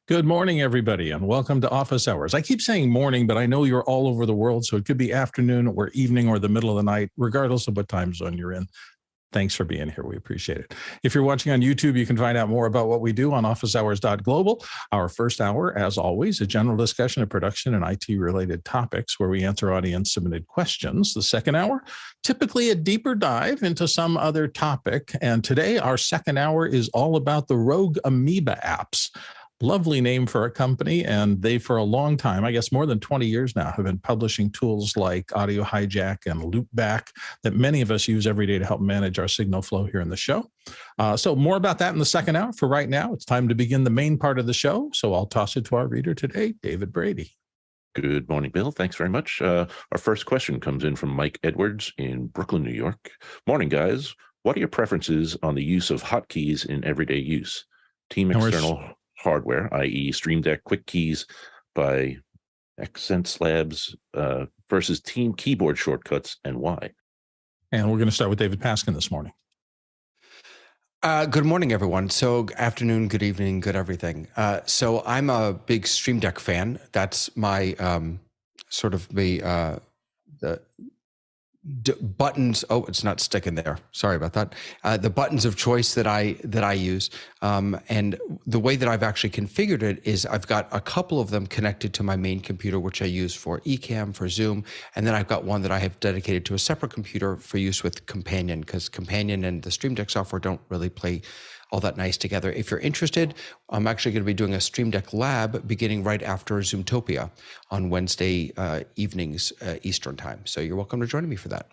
Good morning, everybody, and welcome to Office Hours. I keep saying morning, but I know you're all over the world, so it could be afternoon or evening or the middle of the night, regardless of what time zone you're in. Thanks for being here. We appreciate it. If you're watching on YouTube, you can find out more about what we do on officehours.global. Our first hour, as always, a general discussion of production and IT-related topics where we answer audience-submitted questions. The second hour, typically a deeper dive into some other topic. And today, our second hour is all about the Rogue Amoeba apps. Lovely name for a company, and they, for a long time, I guess more than 20 years now, have been publishing tools like AudioHijack and Loopback that many of us use every day to help manage our signal flow here in the show. So more about that in the second hour. For right now, it's time to begin the main part of the show. So I'll toss it to our reader today, David Brady. Good morning, Bill. Thanks very much. Our first question comes in from Mike Edwards in Brooklyn, New York. Morning, guys. What are your preferences on the use of hotkeys in everyday use? Team external hardware, i.e. Stream Deck Quick Keys by Accent Labs versus team keyboard shortcuts, and why? And we're going to start with David Paskin this morning. Good morning, everyone. So afternoon, good evening, good everything. So I'm a big Stream Deck fan. That's my sort of the buttons. Oh, it's not sticking there. Sorry about that. The buttons of choice that I use, and the way that I've actually configured it is I've got a couple of them connected to my main computer, which I use for Ecamm, for Zoom, and then I've got one that I have dedicated to a separate computer for use with Companion, because Companion and the Stream Deck software don't really play all that nice together. If you're interested, I'm actually going to be doing a Stream Deck lab beginning right after Zoomtopia on Wednesday evenings Eastern time. So you're welcome to join me for that.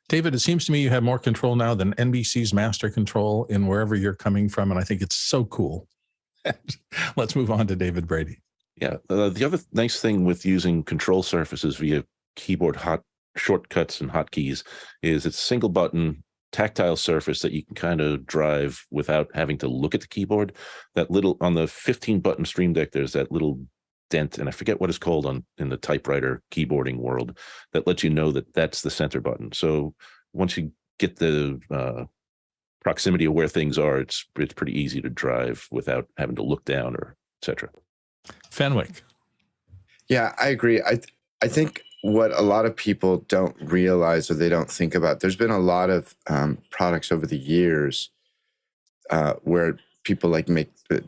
David, it seems to me you have more control now than NBC's master control in wherever you're coming from, and I think it's so cool. Let's move on to David Brady. Yeah, the other nice thing with using control surfaces via keyboard shortcuts and hotkeys is it's single button, tactile surface that you can kind of drive without having to look at the keyboard. That little, on the 15-button Stream Deck, there's that little dent, and I forget what it's called in the typewriter keyboarding world, that lets you know that that's the center button. So once you get the proximity of where things are, it's pretty easy to drive without having to look down or etc. Fenwick. Yeah, I agree. I think what a lot of people don't realize or they don't think about, there's been a lot of products over the years where people like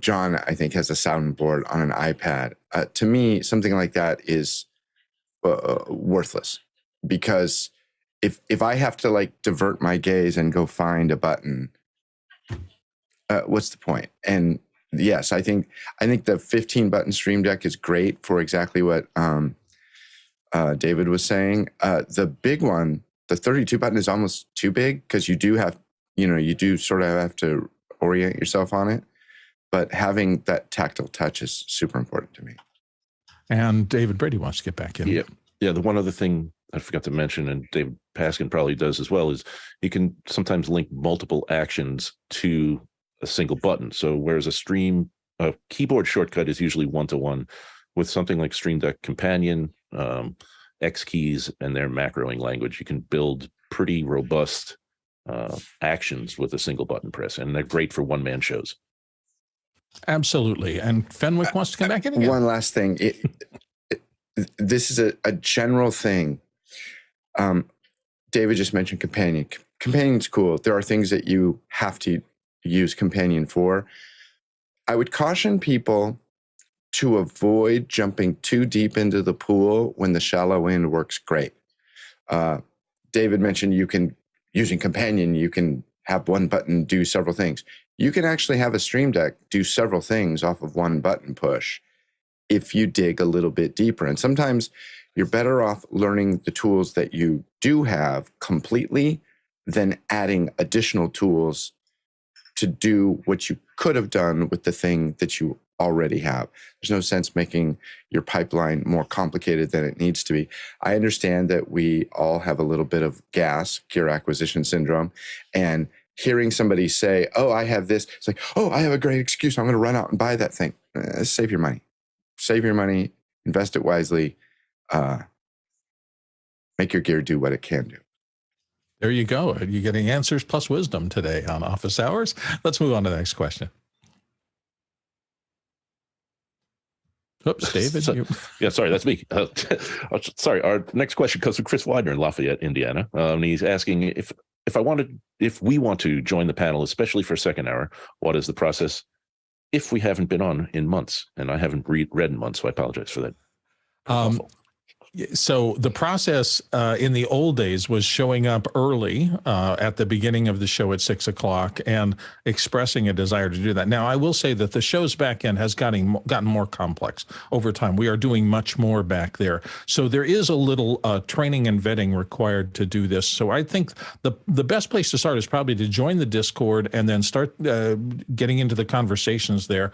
John, I think, has a soundboard on an iPad. To me, something like that is worthless, because if I have to like divert my gaze and go find a button, what's the point? And yes, I think the 15-button Stream Deck is great for exactly what David was saying. The big one, the 32-button, is almost too big, because you do sort of have to orient yourself on it. But having that tactile touch is super important to me. And David Brady wants to get back in. Yeah. The one other thing I forgot to mention, and David Paskin probably does as well, is you can sometimes link multiple actions to a single button. So whereas a keyboard shortcut is usually one-to-one, with something like Stream Deck Companion, X keys, and their macroing language, you can build pretty robust actions with a single button press, and they're great for one-man shows. Absolutely. And Fenwick wants to come back in again. One last thing. This is a general thing. David just mentioned Companion. Companion's cool. There are things that you have to use Companion for. I would caution people to avoid jumping too deep into the pool when the shallow end works great. David mentioned using Companion, you can have one button do several things. You can actually have a Stream Deck do several things off of one button push if you dig a little bit deeper. And sometimes you're better off learning the tools that you do have completely than adding additional tools to do what you could have done with the thing that you already have. There's no sense making your pipeline more complicated than it needs to be. I understand that we all have a little bit of gear acquisition syndrome, and hearing somebody say, oh, I have this, it's like, oh, I have a great excuse, I'm going to run out and buy that thing. Save your money. Save your money, invest it wisely, make your gear do what it can do. There you go. You're getting answers plus wisdom today on Office Hours. Let's move on to the next question. Oops, David. Yeah, sorry, that's me. Sorry, our next question comes from Chris Widener in Lafayette, Indiana. And he's asking if we want to join the panel, especially for second hour, what is the process if we haven't been on in months? And I haven't read in months, so I apologize for that. So the process in the old days was showing up early at the beginning of the show at 6 o'clock and expressing a desire to do that. Now, I will say that the show's back end has gotten more complex over time. We are doing much more back there. So there is a little training and vetting required to do this. So I think the best place to start is probably to join the Discord and then start getting into the conversations there.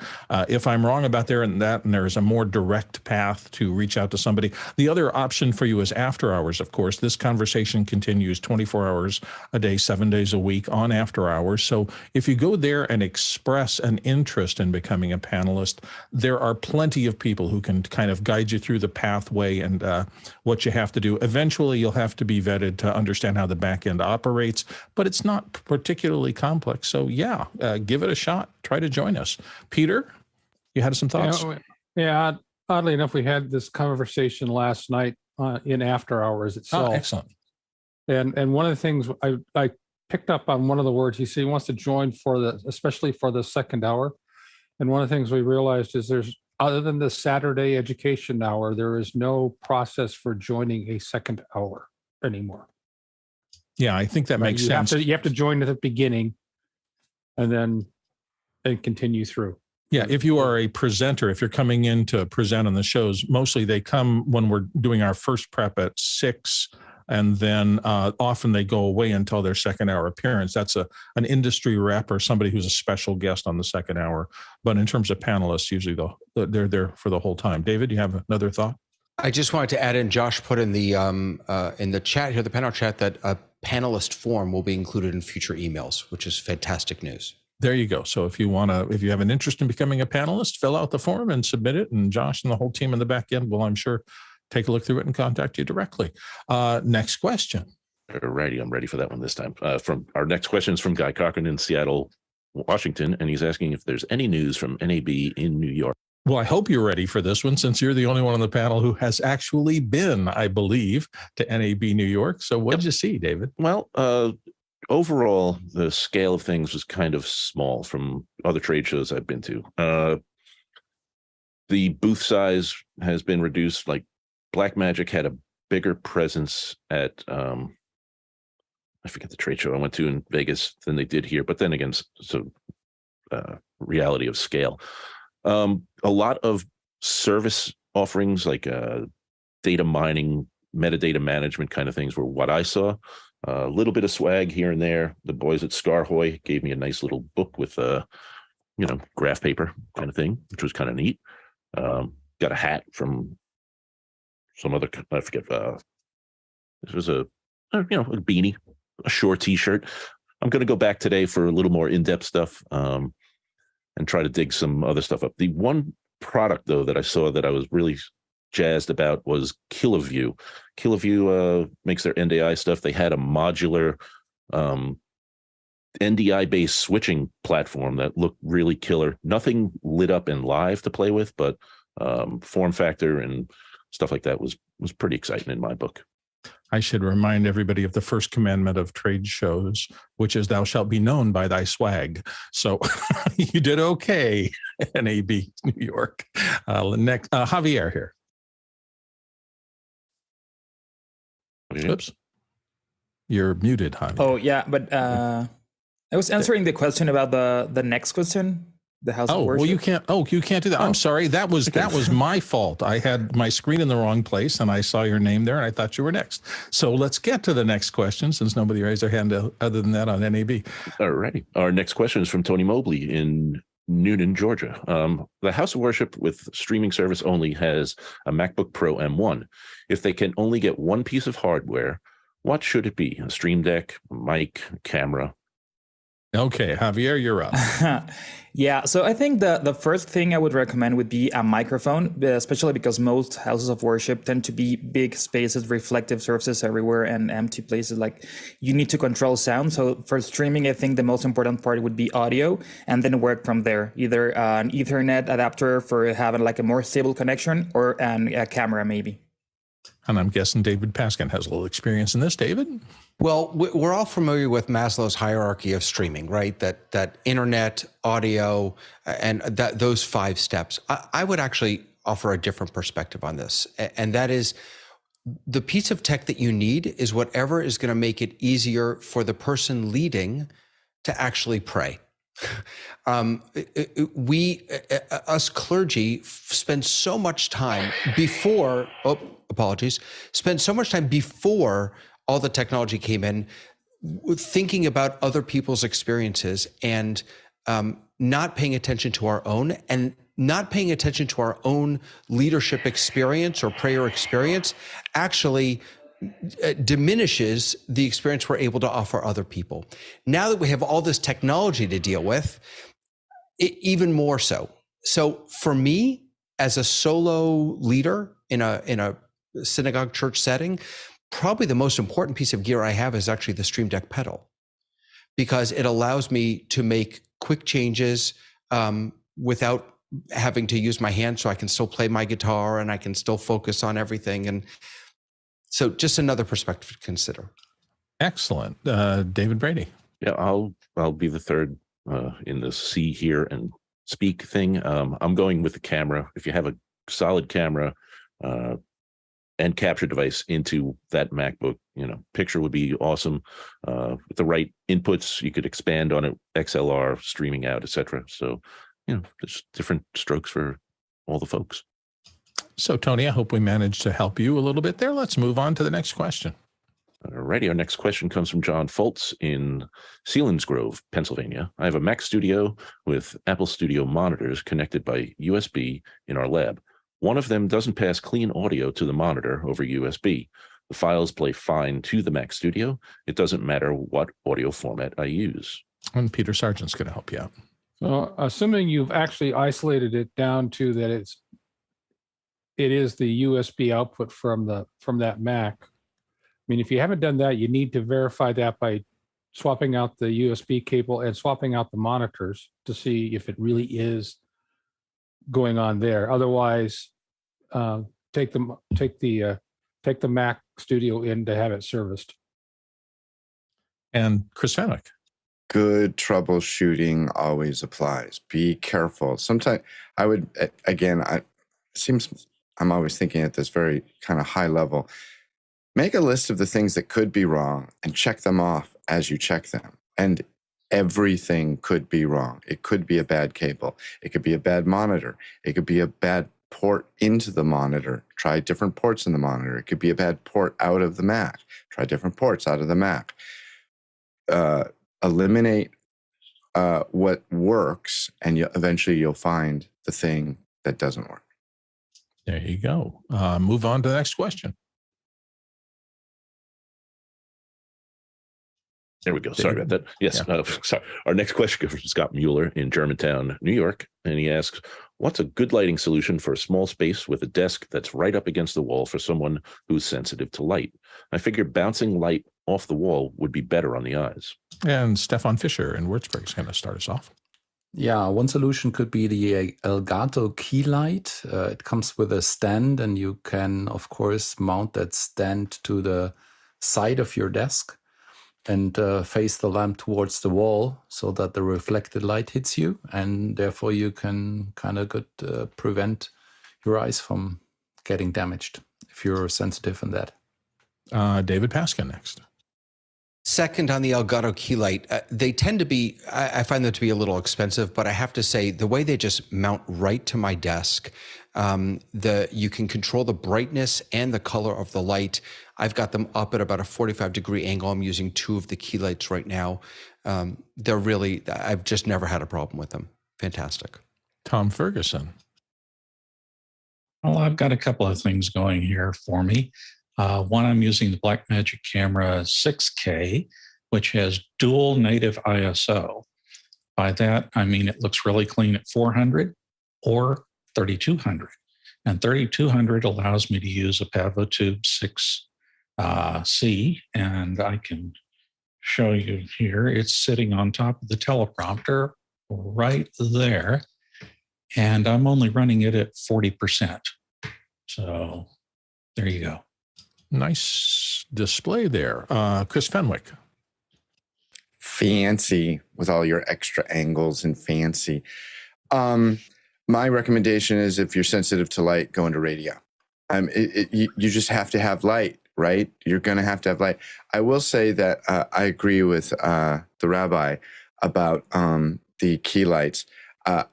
If I'm wrong about and there's a more direct path to reach out to somebody. The other option for you is after hours, of course. This conversation continues 24 hours a day, 7 days a week on after hours. So if you go there and express an interest in becoming a panelist, there are plenty of people who can kind of guide you through the pathway and what you have to do. Eventually, you'll have to be vetted to understand how the back end operates, but it's not particularly complex. So yeah, give it a shot. Try to join us. Peter, you had some thoughts? Yeah. Oddly enough, we had this conversation last night in after hours itself. Oh, excellent. And one of the things I picked up on one of the words, he wants to join especially for the second hour. And one of the things we realized is other than the Saturday education hour, there is no process for joining a second hour anymore. Yeah, I think that makes sense. You have to join at the beginning and continue through. Yeah, if you are a presenter, if you're coming in to present on the shows, mostly they come when we're doing our first prep at 6, and then often they go away until their second hour appearance. That's an industry rep or somebody who's a special guest on the second hour. But in terms of panelists, usually they're there for the whole time. David, you have another thought? I just wanted to add in, Josh put in the chat here, the panel chat, that a panelist form will be included in future emails, which is fantastic news. There you go. So if you have an interest in becoming a panelist, fill out the form and submit it. And Josh and the whole team in the back end will, I'm sure, take a look through it and contact you directly. Next question. All righty, I'm ready for that one this time. From our next question is from Guy Cochran in Seattle, Washington, and he's asking if there's any news from NAB in New York. Well, I hope you're ready for this one, since you're the only one on the panel who has actually been, I believe, to NAB New York. So what did you see, David? Well, overall, the scale of things was kind of small from other trade shows I've been to. The booth size has been reduced. Like Blackmagic had a bigger presence at, I forget the trade show I went to in Vegas than they did here. But then again, so reality of scale. A lot of service offerings like data mining, metadata management kind of things were what I saw. A little bit of swag here and there. The boys at Scarhoy gave me a nice little book with, graph paper kind of thing, which was kind of neat. Got a hat from some other, I forget. This was a beanie, a short T-shirt. I'm going to go back today for a little more in-depth stuff and try to dig some other stuff up. The one product, though, that I saw that I was really jazzed about was Kiloview. Kiloview makes their NDI stuff. They had a modular NDI-based switching platform that looked really killer. Nothing lit up and live to play with, but form factor and stuff like that was pretty exciting in my book. I should remind everybody of the first commandment of trade shows, which is thou shalt be known by thy swag. So you did okay, NAB New York. Next, Javier here. Oops. You're muted, Javier. Oh, yeah, but I was answering the question about the next question. The house of worship. Well, you can't do that. I'm sorry. That was my fault. I had my screen in the wrong place and I saw your name there and I thought you were next. So let's get to the next question, since nobody raised their hand other than that on NAB. All righty. Our next question is from Tony Mobley in Noonan, Georgia. The house of worship with streaming service only has a MacBook Pro M1. If they can only get one piece of hardware, what should it be? A Stream Deck, a mic, a camera? Okay, Javier, you're up. Yeah, so I think the first thing I would recommend would be a microphone, especially because most houses of worship tend to be big spaces, reflective surfaces everywhere, and empty places. Like, you need to control sound. So for streaming, I think the most important part would be audio, and then work from there. Either an Ethernet adapter for having like a more stable connection, or a camera maybe. And I'm guessing David Paskin has a little experience in this. David? Well, we're all familiar with Maslow's hierarchy of streaming, right? That internet, audio, and those 5 steps. I would actually offer a different perspective on this, and that is the piece of tech that you need is whatever is going to make it easier for the person leading to actually pray. Us clergy spend so much time before, spend so much time before all the technology came in, thinking about other people's experiences and not paying attention to our own, and not paying attention to our own leadership experience or prayer experience actually diminishes the experience we're able to offer other people. Now that we have all this technology to deal with, even more so. So for me, as a solo leader in a synagogue church setting, probably the most important piece of gear I have is actually the Stream Deck pedal, because it allows me to make quick changes without having to use my hands, so I can still play my guitar and I can still focus on everything. And so just another perspective to consider. Excellent. David Brady. Yeah, I'll be the third in the see, hear, and speak thing. I'm going with the camera. If you have a solid camera and capture device into that MacBook, picture would be awesome. With the right inputs, you could expand on it, XLR, streaming out, etc. So, there's different strokes for all the folks. So, Tony, I hope we managed to help you a little bit there. Let's move on to the next question. Alrighty, our next question comes from John Foltz in Selinsgrove, Pennsylvania. I have a Mac Studio with Apple Studio monitors connected by USB in our lab. One of them doesn't pass clean audio to the monitor over USB. The files play fine to the Mac Studio. It doesn't matter what audio format I use. And Peter Sargent's going to help you out. So, assuming you've actually isolated it down to that it is the USB output from that Mac. I mean, if you haven't done that, you need to verify that by swapping out the USB cable and swapping out the monitors to see if it really is going on there. Otherwise, take the Mac Studio in to have it serviced. And Chris Fenwick. Good troubleshooting always applies. Be careful. Sometimes I would, again, I'm always thinking at this very kind of high level. Make a list of the things that could be wrong and check them off as you check them. And everything could be wrong. It could be a bad cable. It could be a bad monitor. It could be a bad port into the monitor. Try different ports in the monitor. It could be a bad port out of the Mac. Try different ports out of the Mac. Eliminate what works, and eventually you'll find the thing that doesn't work. There you go. Move on to the next question. There we go. Sorry about that. Yes. Yeah. Sorry. Our next question comes from Scott Mueller in Germantown, New York. And he asks, what's a good lighting solution for a small space with a desk that's right up against the wall for someone who's sensitive to light? I figure bouncing light off the wall would be better on the eyes. And Stefan Fischer in Würzburg is going to start us off. Yeah, one solution could be the Elgato key light. It comes with a stand, and you can, of course, mount that stand to the side of your desk and face the lamp towards the wall so that the reflected light hits you, and therefore you can kind of prevent your eyes from getting damaged if you're sensitive in that. David Paskin next. Second on the Elgato key light, they tend to be, I find them to be a little expensive, but I have to say the way they just mount right to my desk, you can control the brightness and the color of the light. I've got them up at about a 45-degree angle. I'm using 2 of the key lights right now. They're really, I've just never had a problem with them. Fantastic. Tom Ferguson. Well, I've got a couple of things going here for me. One, I'm using the Blackmagic Camera 6K, which has dual native ISO. By that, I mean it looks really clean at 400 or 3200. And 3200 allows me to use a Pavo Tube 6C, and I can show you here. It's sitting on top of the teleprompter right there, and I'm only running it at 40%. So there you go. Nice display there. Chris Fenwick. Fancy with all your extra angles and fancy. My recommendation is if you're sensitive to light, go into radio. You just have to have light, right? You're going to have light. I will say that I agree with the rabbi about the key lights. I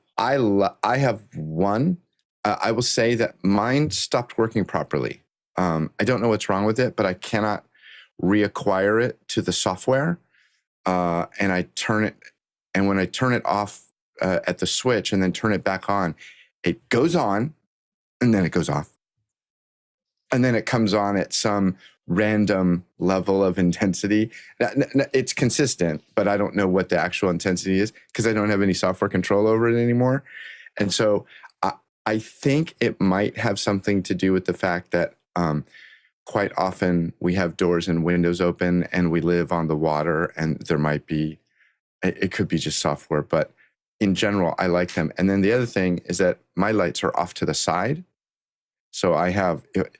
have one. I will say that mine stopped working properly. I don't know what's wrong with it, but I cannot reacquire it to the software. And I turn it, and when I turn it off at the switch and then turn it back on, it goes on and then it goes off. And then it comes on at some random level of intensity. It's consistent, but I don't know what the actual intensity is because I don't have any software control over it anymore. And so I think it might have something to do with the fact that quite often we have doors and windows open and we live on the water, and there might be, it could be just software, but in general, I like them. And then the other thing is that my lights are off to the side. So I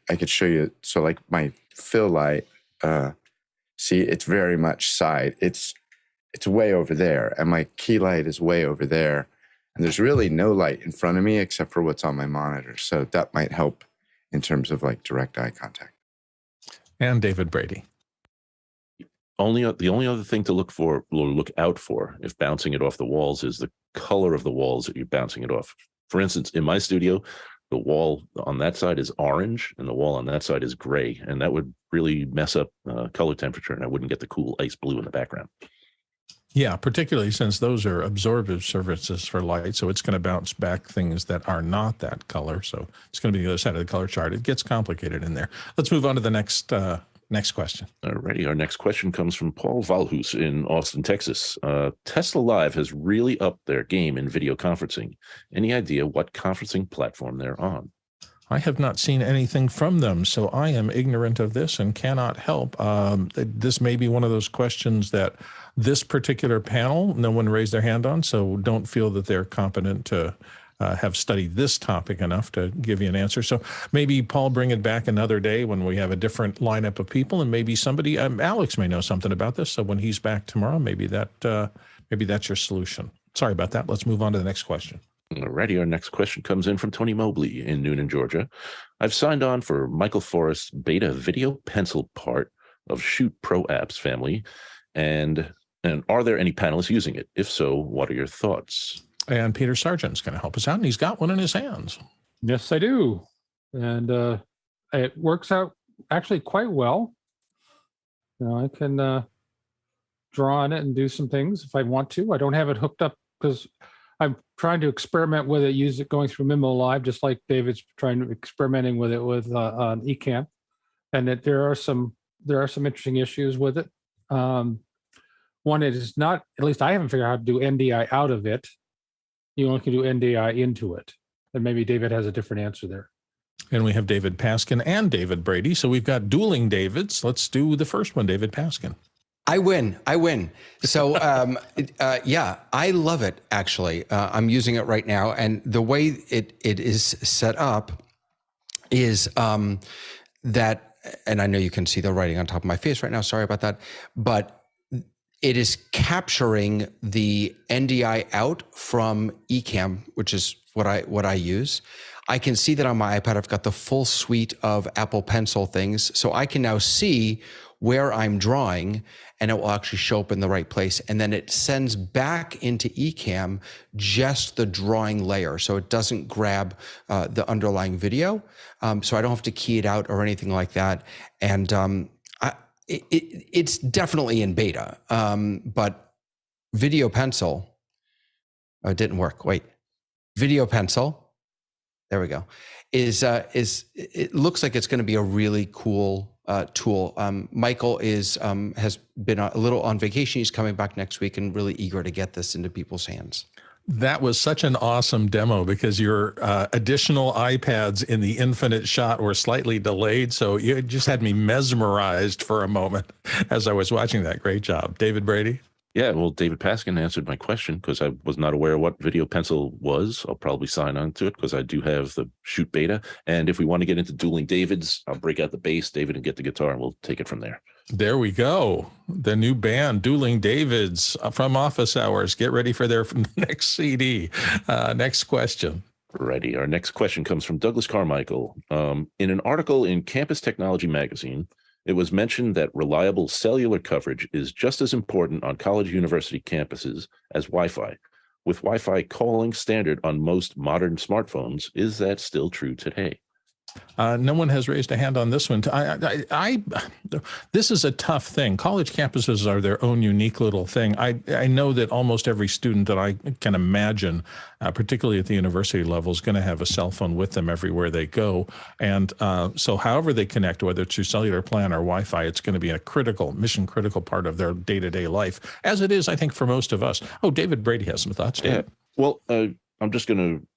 could show you. So like my fill light, see, it's very much side. It's way over there. And my key light is way over there. And there's really no light in front of me except for what's on my monitor. So that might help in terms of like direct eye contact. And David Brady. The only other thing to look out for if bouncing it off the walls is the color of the walls that you're bouncing it off. For instance, in my studio, the wall on that side is orange and the wall on that side is gray, and that would really mess up color temperature, and I wouldn't get the cool ice blue in the background. Yeah, particularly since those are absorptive surfaces for light, so it's going to bounce back things that are not that color. So it's going to be the other side of the color chart. It gets complicated in there. Let's move on to the next question. Alrighty, our next question comes from Paul Valhus in Austin, Texas. Tesla Live has really upped their game in video conferencing. Any idea what conferencing platform they're on? I have not seen anything from them, so I am ignorant of this and cannot help. This may be one of those questions that this particular panel, no one raised their hand on, so don't feel that they're competent to have studied this topic enough to give you an answer. So maybe, Paul, bring it back another day when we have a different lineup of people, and maybe somebody, Alex may know something about this, so when he's back tomorrow, maybe that's your solution. Sorry about that. Let's move on to the next question. Alrighty, our next question comes in from Tony Mobley in Noonan, Georgia. I've signed on for Michael Forrest's beta video pencil part of Shoot Pro apps family, and are there any panelists using it? If so, what are your thoughts? And Peter Sargent's going to help us out, and he's got one in his hands. Yes, I do. And it works out actually quite well. You know, I can draw on it and do some things if I want to. I don't have it hooked up because I'm trying to experiment with it, use it going through Mimo Live, just like David's experimenting with it with on Ecamm. And that there are some interesting issues with it. One, it is not, at least I haven't figured out how to do NDI out of it. You only can do NDI into it. And maybe David has a different answer there. And we have David Paskin and David Brady. So we've got dueling Davids. Let's do the first one, David Paskin. I win. So, yeah, I love it, actually. I'm using it right now. And the way it is set up is that, and I know you can see the writing on top of my face right now. Sorry about that. But it is capturing the NDI out from Ecamm, which is what I use. I can see that on my iPad, I've got the full suite of Apple Pencil things. So I can now see where I'm drawing, and it will actually show up in the right place. And then it sends back into Ecamm just the drawing layer. So it doesn't grab the underlying video. So I don't have to key it out or anything like that. And it's definitely in beta, but Video Pencil, it didn't work. Wait, Video Pencil, there we go, is it looks like it's going to be a really cool tool. Michael has been a little on vacation. He's coming back next week and really eager to get this into people's hands. That was such an awesome demo because your additional iPads in the infinite shot were slightly delayed. So you just had me mesmerized for a moment as I was watching that. Great job. David Brady? Yeah, well, David Paskin answered my question because I was not aware what Video Pencil was. I'll probably sign on to it because I do have the Shoot beta. And if we want to get into dueling Davids, I'll break out the bass, David, and get the guitar, and we'll take it from there. There we go. The new band, Dueling Davids from Office Hours. Get ready for their next CD. Next question. Righty. Our next question comes from Douglas Carmichael. In an article in Campus Technology magazine, it was mentioned that reliable cellular coverage is just as important on college university campuses as Wi-Fi. With Wi-Fi calling standard on most modern smartphones, is that still true today? No one has raised a hand on this one. This is a tough thing. College campuses are their own unique little thing. I know that almost every student that I can imagine, particularly at the university level, is going to have a cell phone with them everywhere they go. And so however they connect, whether it's through cellular plan or Wi-Fi, it's going to be a mission critical part of their day-to-day life, as it is, I think, for most of us. Oh, David Brady has some thoughts. David. Yeah. Well, I'm just going to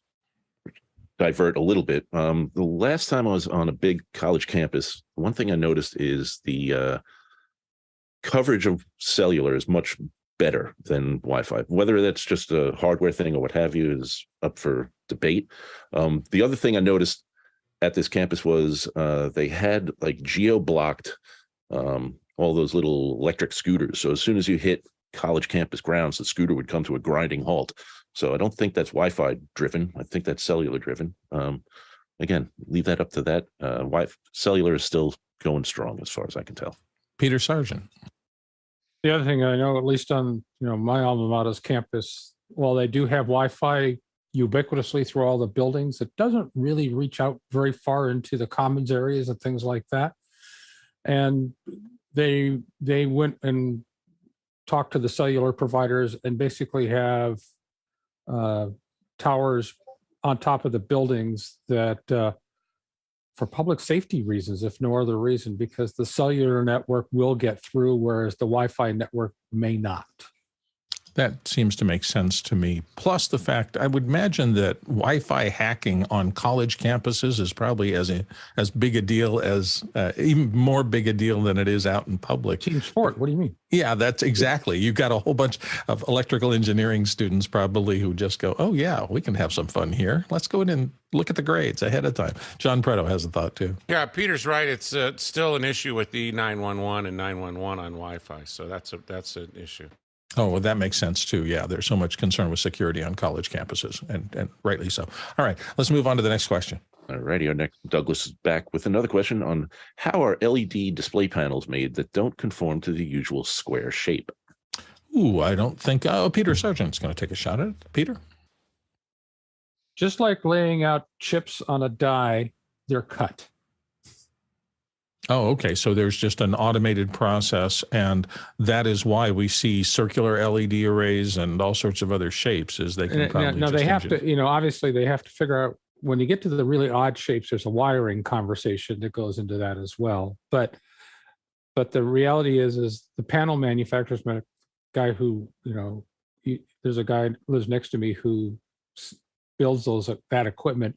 divert a little bit. The last time I was on a big college campus, one thing I noticed is the coverage of cellular is much better than Wi-Fi. Whether that's just a hardware thing or what have you is up for debate. The other thing I noticed at this campus was they had like geo-blocked all those little electric scooters. So as soon as you hit college campus grounds, the scooter would come to a grinding halt. So I don't think that's Wi-Fi driven. I think that's cellular driven. Again, leave that up to that. Cellular is still going strong as far as I can tell. Peter Sargent. The other thing I know, at least on my alma mater's campus, while they do have Wi-Fi ubiquitously through all the buildings, it doesn't really reach out very far into the commons areas and things like that. And they went and talked to the cellular providers and basically have towers on top of the buildings that for public safety reasons, if no other reason, because the cellular network will get through, whereas the Wi-Fi network may not. That seems to make sense to me. Plus the fact, I would imagine that Wi-Fi hacking on college campuses is probably as big a deal as, even more big a deal than it is out in public. Team sport, what do you mean? Yeah, that's exactly. You've got a whole bunch of electrical engineering students probably who just go, oh yeah, we can have some fun here. Let's go in and look at the grades ahead of time. John Preto has a thought too. Yeah, Peter's right. It's still an issue with the 911 and 911 on Wi-Fi. So that's an issue. Oh, well, that makes sense too. Yeah, there's so much concern with security on college campuses, and rightly so. All right, let's move on to the next question. All righty, our next Douglas is back with another question on how are LED display panels made that don't conform to the usual square shape? Ooh, I don't think. Oh, Peter Sargent's going to take a shot at it. Peter, just like laying out chips on a die, they're cut. Oh, okay. So there's just an automated process, and that is why we see circular LED arrays and all sorts of other shapes. Is they can probably no, they have to. Obviously, they have to figure out when you get to the really odd shapes. There's a wiring conversation that goes into that as well. But the reality is the panel manufacturers, a guy who there's a guy who lives next to me who builds that equipment.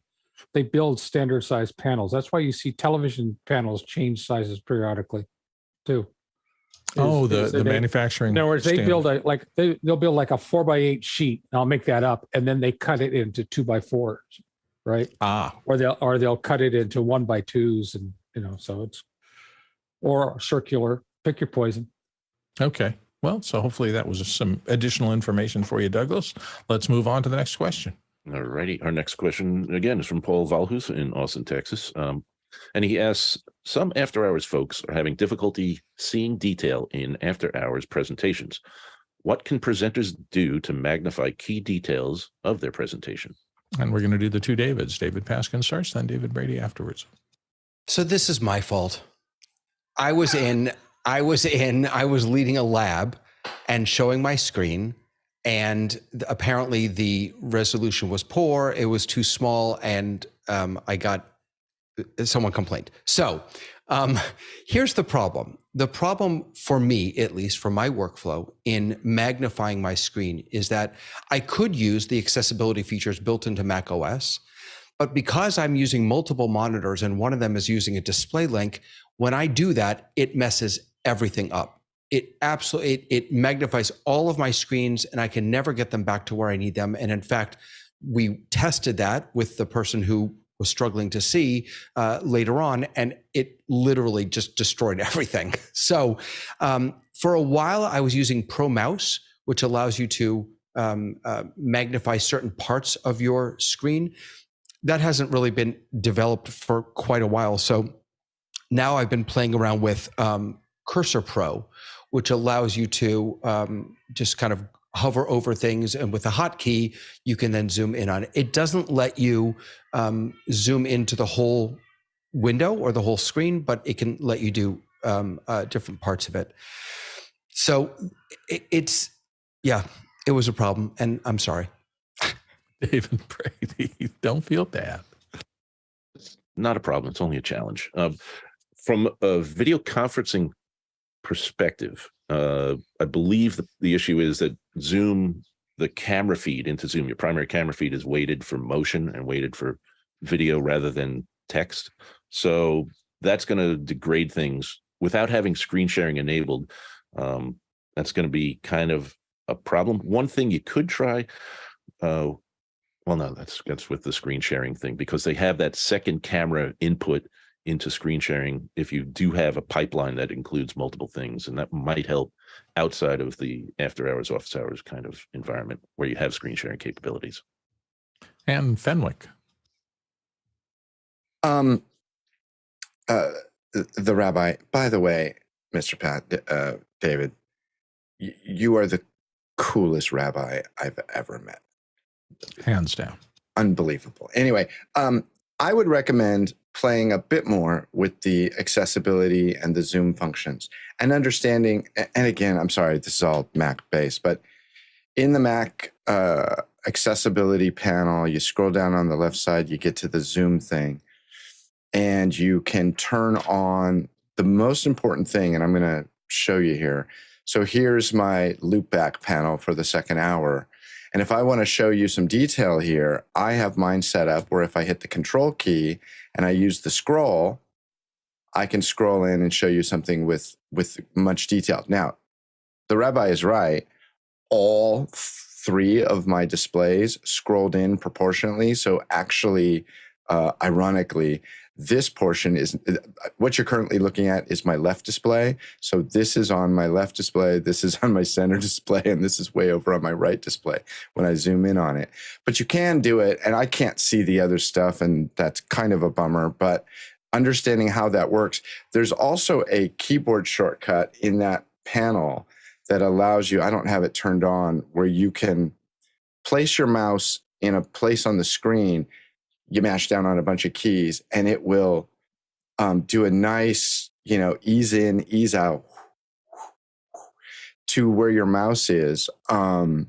They build standard size panels. That's why you see television panels change sizes periodically too. The manufacturing. In other words, they build they'll build like a 4x8 sheet. And I'll make that up. And then they cut it into 2x4s, right? Or they'll cut it into 1x2s, and so it's or circular. Pick your poison. Okay. Well, so hopefully that was some additional information for you, Douglas. Let's move on to the next question. All righty. Our next question, again, is from Paul Valhus in Austin, Texas. And he asks, some after-hours folks are having difficulty seeing detail in after-hours presentations. What can presenters do to magnify key details of their presentation? And we're going to do the two Davids. David Paskin starts, then David Brady afterwards. So this is my fault. I was leading a lab and showing my screen, and apparently the resolution was poor. It was too small, and someone complained. So Here's the problem. The problem for me, at least for my workflow in magnifying my screen, is that I could use the accessibility features built into Mac OS, but because I'm using multiple monitors and one of them is using a display link, when I do that, it messes everything up. It magnifies all of my screens and I can never get them back to where I need them. And in fact, we tested that with the person who was struggling to see later on, and it literally just destroyed everything. So for a while, I was using Pro Mouse, which allows you to magnify certain parts of your screen. That hasn't really been developed for quite a while. So now I've been playing around with Cursor Pro, which allows you to just kind of hover over things, and with a hotkey, you can then zoom in on it. It doesn't let you zoom into the whole window or the whole screen, but it can let you do different parts of it. So it was a problem, and I'm sorry. David Brady, don't feel bad. It's not a problem. It's only a challenge. From a video conferencing perspective, I believe the issue is that Zoom, the camera feed into Zoom, your primary camera feed is weighted for motion and weighted for video rather than text. So that's going to degrade things without having screen sharing enabled. That's going to be kind of a problem. One thing you could try, well, no, that's with the screen sharing thing, because they have that second camera input into screen sharing if you do have a pipeline that includes multiple things, and that might help outside of the after hours, office hours kind of environment where you have screen sharing capabilities. And Fenwick. The rabbi, by the way, Mr. Pat, David, you are the coolest rabbi I've ever met. Hands down. Unbelievable. Anyway, I would recommend playing a bit more with the accessibility and the zoom functions and understanding. And again, I'm sorry, this is all Mac based, but in the Mac accessibility panel, you scroll down on the left side, you get to the zoom thing, and you can turn on the most important thing. And I'm going to show you here. So here's my loopback panel for the second hour. And if I want to show you some detail here, I have mine set up where if I hit the control key and I use the scroll, I can scroll in and show you something with much detail. Now, the rabbi is right. All three of my displays scrolled in proportionately. So actually, ironically, this portion is what you're currently looking at is my left display. So this is on my left display, this is on my center display, and this is way over on my right display when I zoom in on it. But you can do it, and I can't see the other stuff, and that's kind of a bummer, but understanding how that works. There's also a keyboard shortcut in that panel that allows you, I don't have it turned on, where you can place your mouse in a place on the screen. You mash down on a bunch of keys, and it will do a nice, ease in, ease out to where your mouse is. And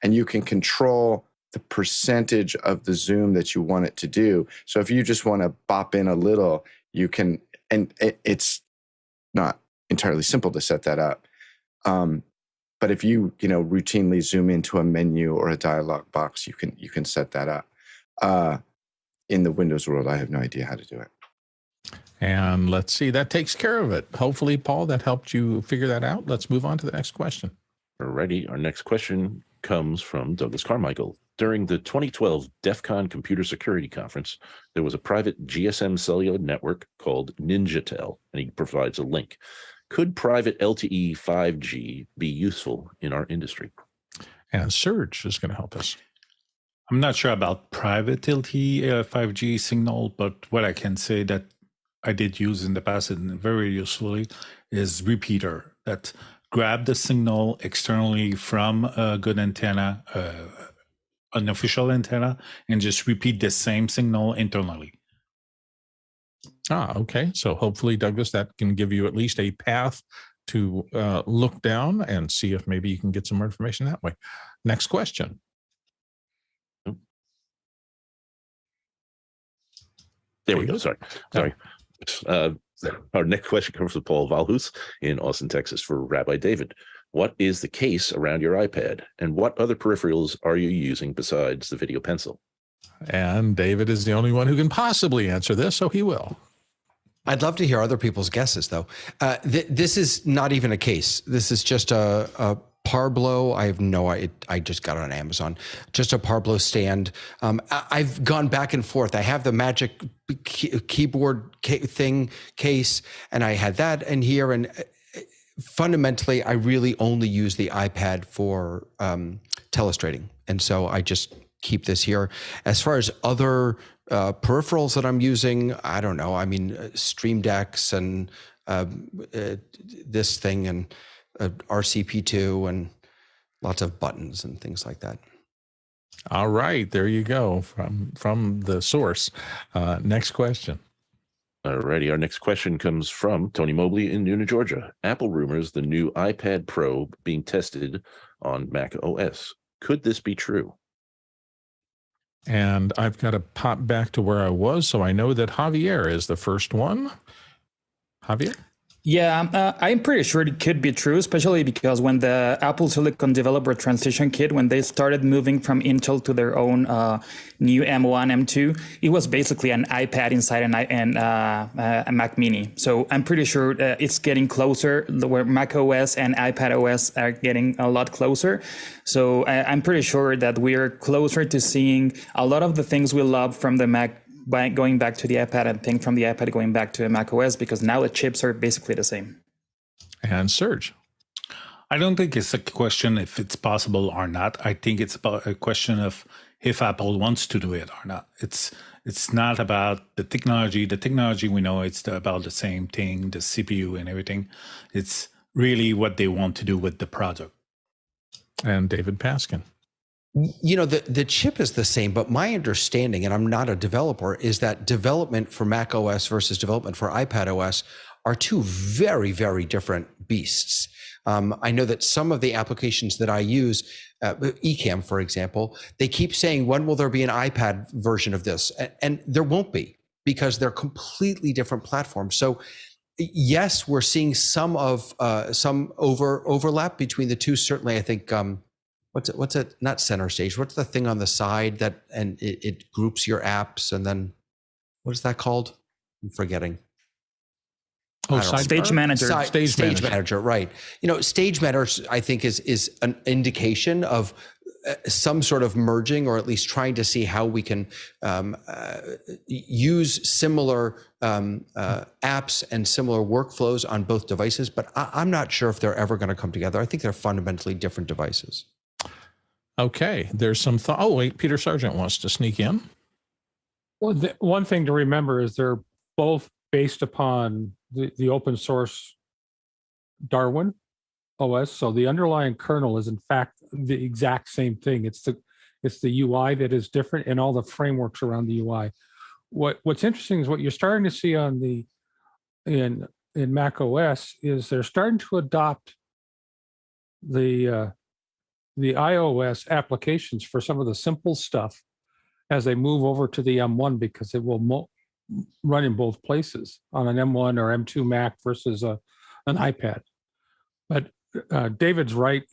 you can control the percentage of the zoom that you want it to do. So if you just want to bop in a little, you can, and it's not entirely simple to set that up. But if you, routinely zoom into a menu or a dialog box, you can set that up. In the Windows world, I have no idea how to do it. And let's see, that takes care of it. Hopefully, Paul, that helped you figure that out. Let's move on to the next question. Alrighty, our next question comes from Douglas Carmichael. During the 2012 DEF CON Computer Security Conference, there was a private GSM cellular network called NinjaTel, and he provides a link. Could private LTE 5G be useful in our industry? And Serge is going to help us. I'm not sure about private LTE 5G signal, but what I can say that I did use in the past and very usefully is repeater that grab the signal externally from a good antenna, an official antenna, and just repeat the same signal internally. Okay. So hopefully, Douglas, that can give you at least a path to look down and see if maybe you can get some more information that way. Next question. There we go. Sorry. Our next question comes from Paul Valhus in Austin, Texas, for Rabbi David. What is the case around your iPad, and what other peripherals are you using besides the video pencil? And David is the only one who can possibly answer this, so he will. I'd love to hear other people's guesses, though. This is not even a case. This is just a Parblo. I have no idea. I just got it on Amazon. Just a Parblo stand. I've gone back and forth. I have the Magic keyboard case, and I had that in here. And fundamentally, I really only use the iPad for telestrating. And so I just keep this here. As far as other peripherals that I'm using, I don't know. I mean, Stream Decks and this thing and RCP2 and lots of buttons and things like that. All right, there you go from the source. Next question. All righty, our next question comes from Tony Mobley in Newnan, Georgia. Apple rumors the new iPad Pro being tested on Mac OS. Could this be true? And I've got to pop back to where I was, so I know that Javier is the first one. Javier? Yeah, I'm pretty sure it could be true, especially because when the Apple Silicon Developer Transition Kit, when they started moving from Intel to their own new M1, M2, it was basically an iPad inside a Mac Mini. So I'm pretty sure it's getting closer, where Mac OS and iPad OS are getting a lot closer. So I'm pretty sure that we're closer to seeing a lot of the things we love from the Mac by going back to the iPad, and think from the iPad going back to Mac OS, because now the chips are basically the same. And Serge? I don't think it's a question if it's possible or not. I think it's about a question of if Apple wants to do it or not. It's not about the technology. The technology, we know it's about the same thing, the CPU and everything. It's really what they want to do with the product. And David Paskin? You know, the chip is the same, but my understanding, and I'm not a developer, is that development for Mac OS versus development for iPad OS are two very, very different beasts. I know that some of the applications that I use, Ecamm, for example, they keep saying, when will there be an iPad version of this? And there won't be, because they're completely different platforms. So yes, we're seeing some overlap between the two. Certainly, I think, what's it? Not center stage. What's the thing on the side that, and it groups your apps, and then what is that called? I'm forgetting. Oh, Stage Manager. Stage Manager, right. You know, Stage Manager, I think, is an indication of some sort of merging, or at least trying to see how we can use similar apps and similar workflows on both devices. But I'm not sure if they're ever going to come together. I think they're fundamentally different devices. Okay, there's some thought. Oh, wait, Peter Sargent wants to sneak in. Well, one thing to remember is they're both based upon the open source Darwin OS. So the underlying kernel is in fact the exact same thing. It's the UI that is different, and all the frameworks around the UI. What's interesting is what you're starting to see on in Mac OS is they're starting to adopt the iOS applications for some of the simple stuff as they move over to the M1, because it will run in both places on an M1 or M2 Mac versus an iPad. But David's right.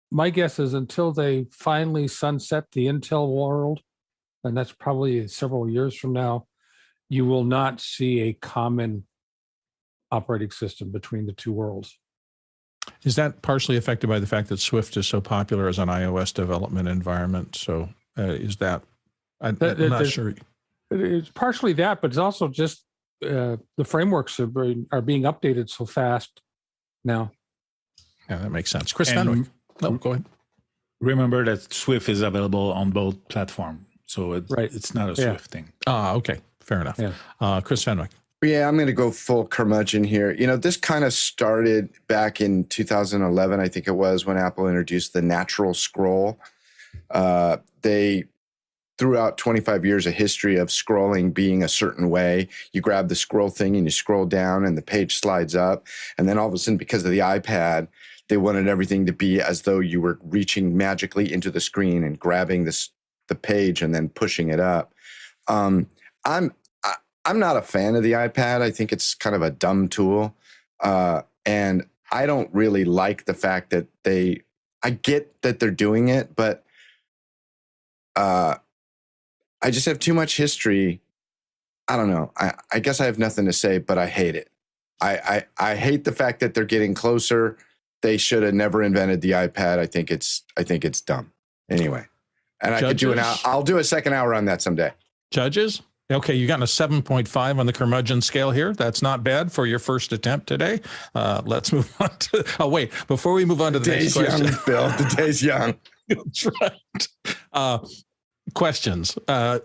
My guess is until they finally sunset the Intel world, and that's probably several years from now, you will not see a common operating system between the two worlds. Is that partially affected by the fact that Swift is so popular as an iOS development environment? So is that, I'm not sure. It's partially that, but it's also just the frameworks are being updated so fast now. Yeah, that makes sense. Chris Fenwick. No, go ahead. Remember that Swift is available on both platforms. So it's not a Swift thing. Okay. Fair enough. Yeah. Chris Fenwick. Yeah, I'm going to go full curmudgeon here. You know, this kind of started back in 2011, I think it was, when Apple introduced the natural scroll. They throughout 25 years a history of scrolling being a certain way. You grab the scroll thing and you scroll down and the page slides up. And then all of a sudden, because of the iPad, they wanted everything to be as though you were reaching magically into the screen and grabbing the page and then pushing it up. I'm not a fan of the iPad. I think it's kind of a dumb tool. And I don't really like the fact that I get that they're doing it, but I just have too much history. I don't know. I guess I have nothing to say, but I hate it. I hate the fact that they're getting closer. They should have never invented the iPad. I think it's dumb. Anyway, and I could do I'll do a second hour on that someday. Judges? Okay, you got a 7.5 on the curmudgeon scale here. That's not bad for your first attempt today. Let's move on to. Oh wait, before we move on to the next question, young, Bill. The day's young. That's right. Questions.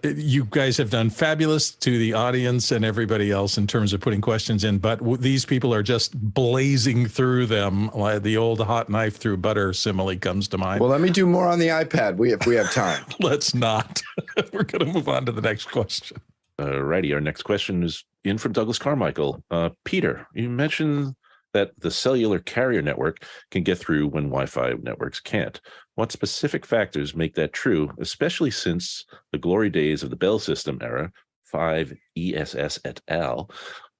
You guys have done fabulous to the audience and everybody else in terms of putting questions in, but these people are just blazing through them. Like the old hot knife through butter simile comes to mind. Well, let me do more on the iPad. If we have time. Let's not. We're going to move on to the next question. Righty. Our next question is in from Douglas Carmichael. Peter, you mentioned that the cellular carrier network can get through when Wi-Fi networks can't. What specific factors make that true, especially since the glory days of the Bell system era, 5 ESS et al.,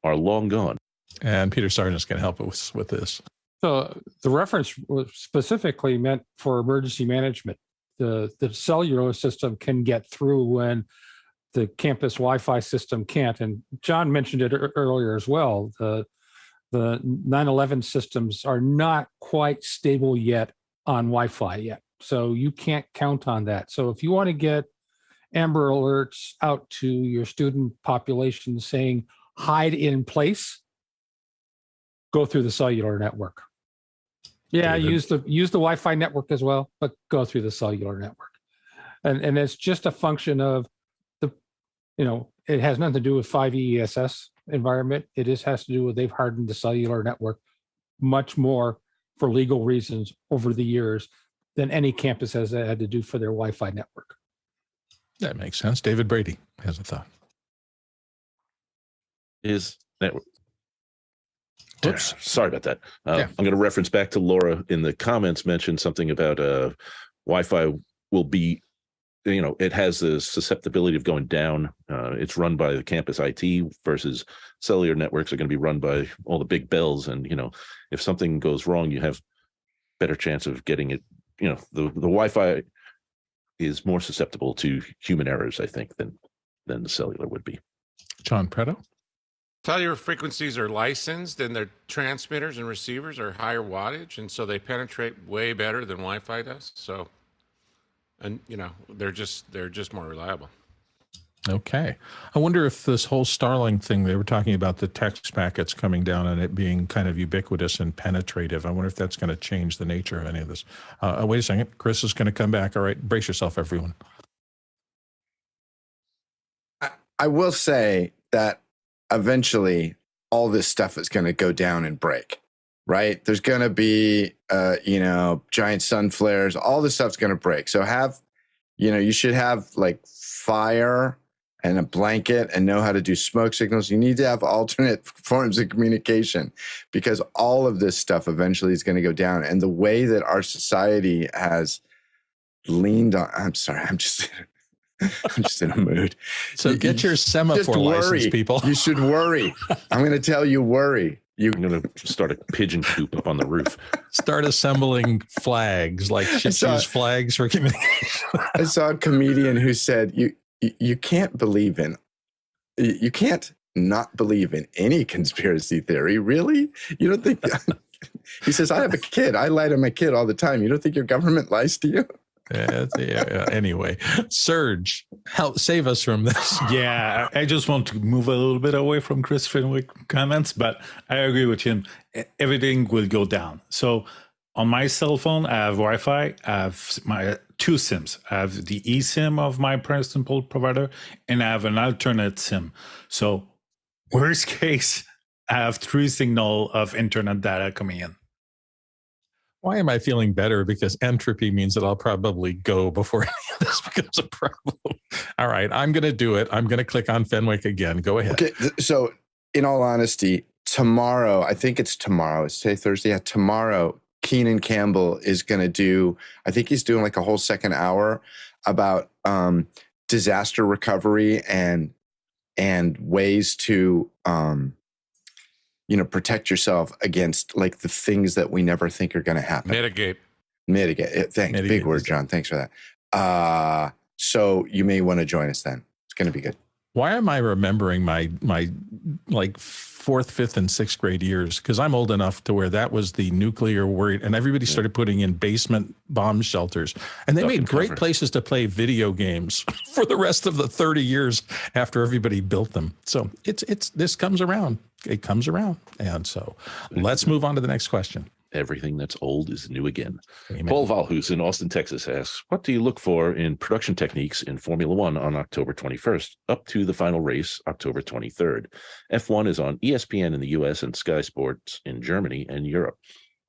are long gone? And Peter Sargent's going to help us with this. So the reference was specifically meant for emergency management. The cellular system can get through when the campus Wi-Fi system can't. And John mentioned it earlier as well. The 9/11 systems are not quite stable yet on Wi-Fi yet. So you can't count on that. So if you want to get Amber Alerts out to your student population saying hide in place, go through the cellular network. Yeah, use the Wi-Fi network as well, but go through the cellular network. And it's just a function of it has nothing to do with 5 ESS environment. It has to do with they've hardened the cellular network much more for legal reasons over the years than any campus has had to do for their Wi-Fi network. That makes sense. David Brady has a thought. Is network. Oops, sorry about that. I'm going to reference back to Laura in the comments, mentioned something about Wi-Fi will be, it has the susceptibility of going down. It's run by the campus IT versus cellular networks are going to be run by all the big bells. And, if something goes wrong, you have better chance of getting it. The Wi-Fi is more susceptible to human errors, I think, than the cellular would be. John Preto? Cellular frequencies are licensed, and their transmitters and receivers are higher wattage, and so they penetrate way better than Wi-Fi does. So, and they're just more reliable. Okay. I wonder if this whole Starlink thing, they were talking about the text packets coming down and it being kind of ubiquitous and penetrative. I wonder if that's going to change the nature of any of this. Wait a second. Chris is going to come back. All right. Brace yourself, everyone. I will say that eventually all this stuff is going to go down and break, right? There's going to be, giant sun flares. All this stuff's going to break. So you should have like fire and a blanket and know how to do smoke signals. You need to have alternate forms of communication because all of this stuff eventually is going to go down. And the way that our society has leaned on, I'm sorry, I'm just in a mood. So get your semaphore license, people. You should worry. I'm going to tell you, worry. You're going to start a pigeon coop up on the roof. Start assembling flags, like use flags for communication. I saw a comedian who said, you can't not believe in any conspiracy theory, really? You don't think, he says, I have a kid. I lie to my kid all the time. You don't think your government lies to you? Anyway, Serge, help save us from this. Yeah, I just want to move a little bit away from Chris Fenwick comments, but I agree with him. Everything will go down. So on my cell phone, I have Wi-Fi. I have my 2 SIMs. I have the eSIM of my principal provider, and I have an alternate SIM. So worst case, I have 3 signal of internet data coming in. Why am I feeling better? Because entropy means that I'll probably go before any of this becomes a problem. All right, I'm going to do it. I'm going to click on Fenwick again. Go ahead. Okay, so in all honesty, tomorrow, I think it's tomorrow. It's today, Thursday. Yeah, tomorrow, Keenan Campbell is going to do, I think he's doing like a whole second hour about disaster recovery and and ways to, protect yourself against like the things that we never think are going to happen. Mitigate. Thanks. Mitigate. Big word, John. Thanks for that. So you may want to join us then. It's going to be good. Why am I remembering my like 4th, 5th, and 6th grade years? Because I'm old enough to where that was the nuclear worry, and everybody started putting in basement bomb shelters, and they made great places to play video games for the rest of the 30 years after everybody built them. So this comes around. It comes around, and so let's move on to the next question. Everything that's old is new again. Amen. Paul Valhus in Austin, Texas asks, what do you look for in production techniques in Formula One on October 21st, up to the final race, October 23rd? F1 is on ESPN in the US and Sky Sports in Germany and Europe.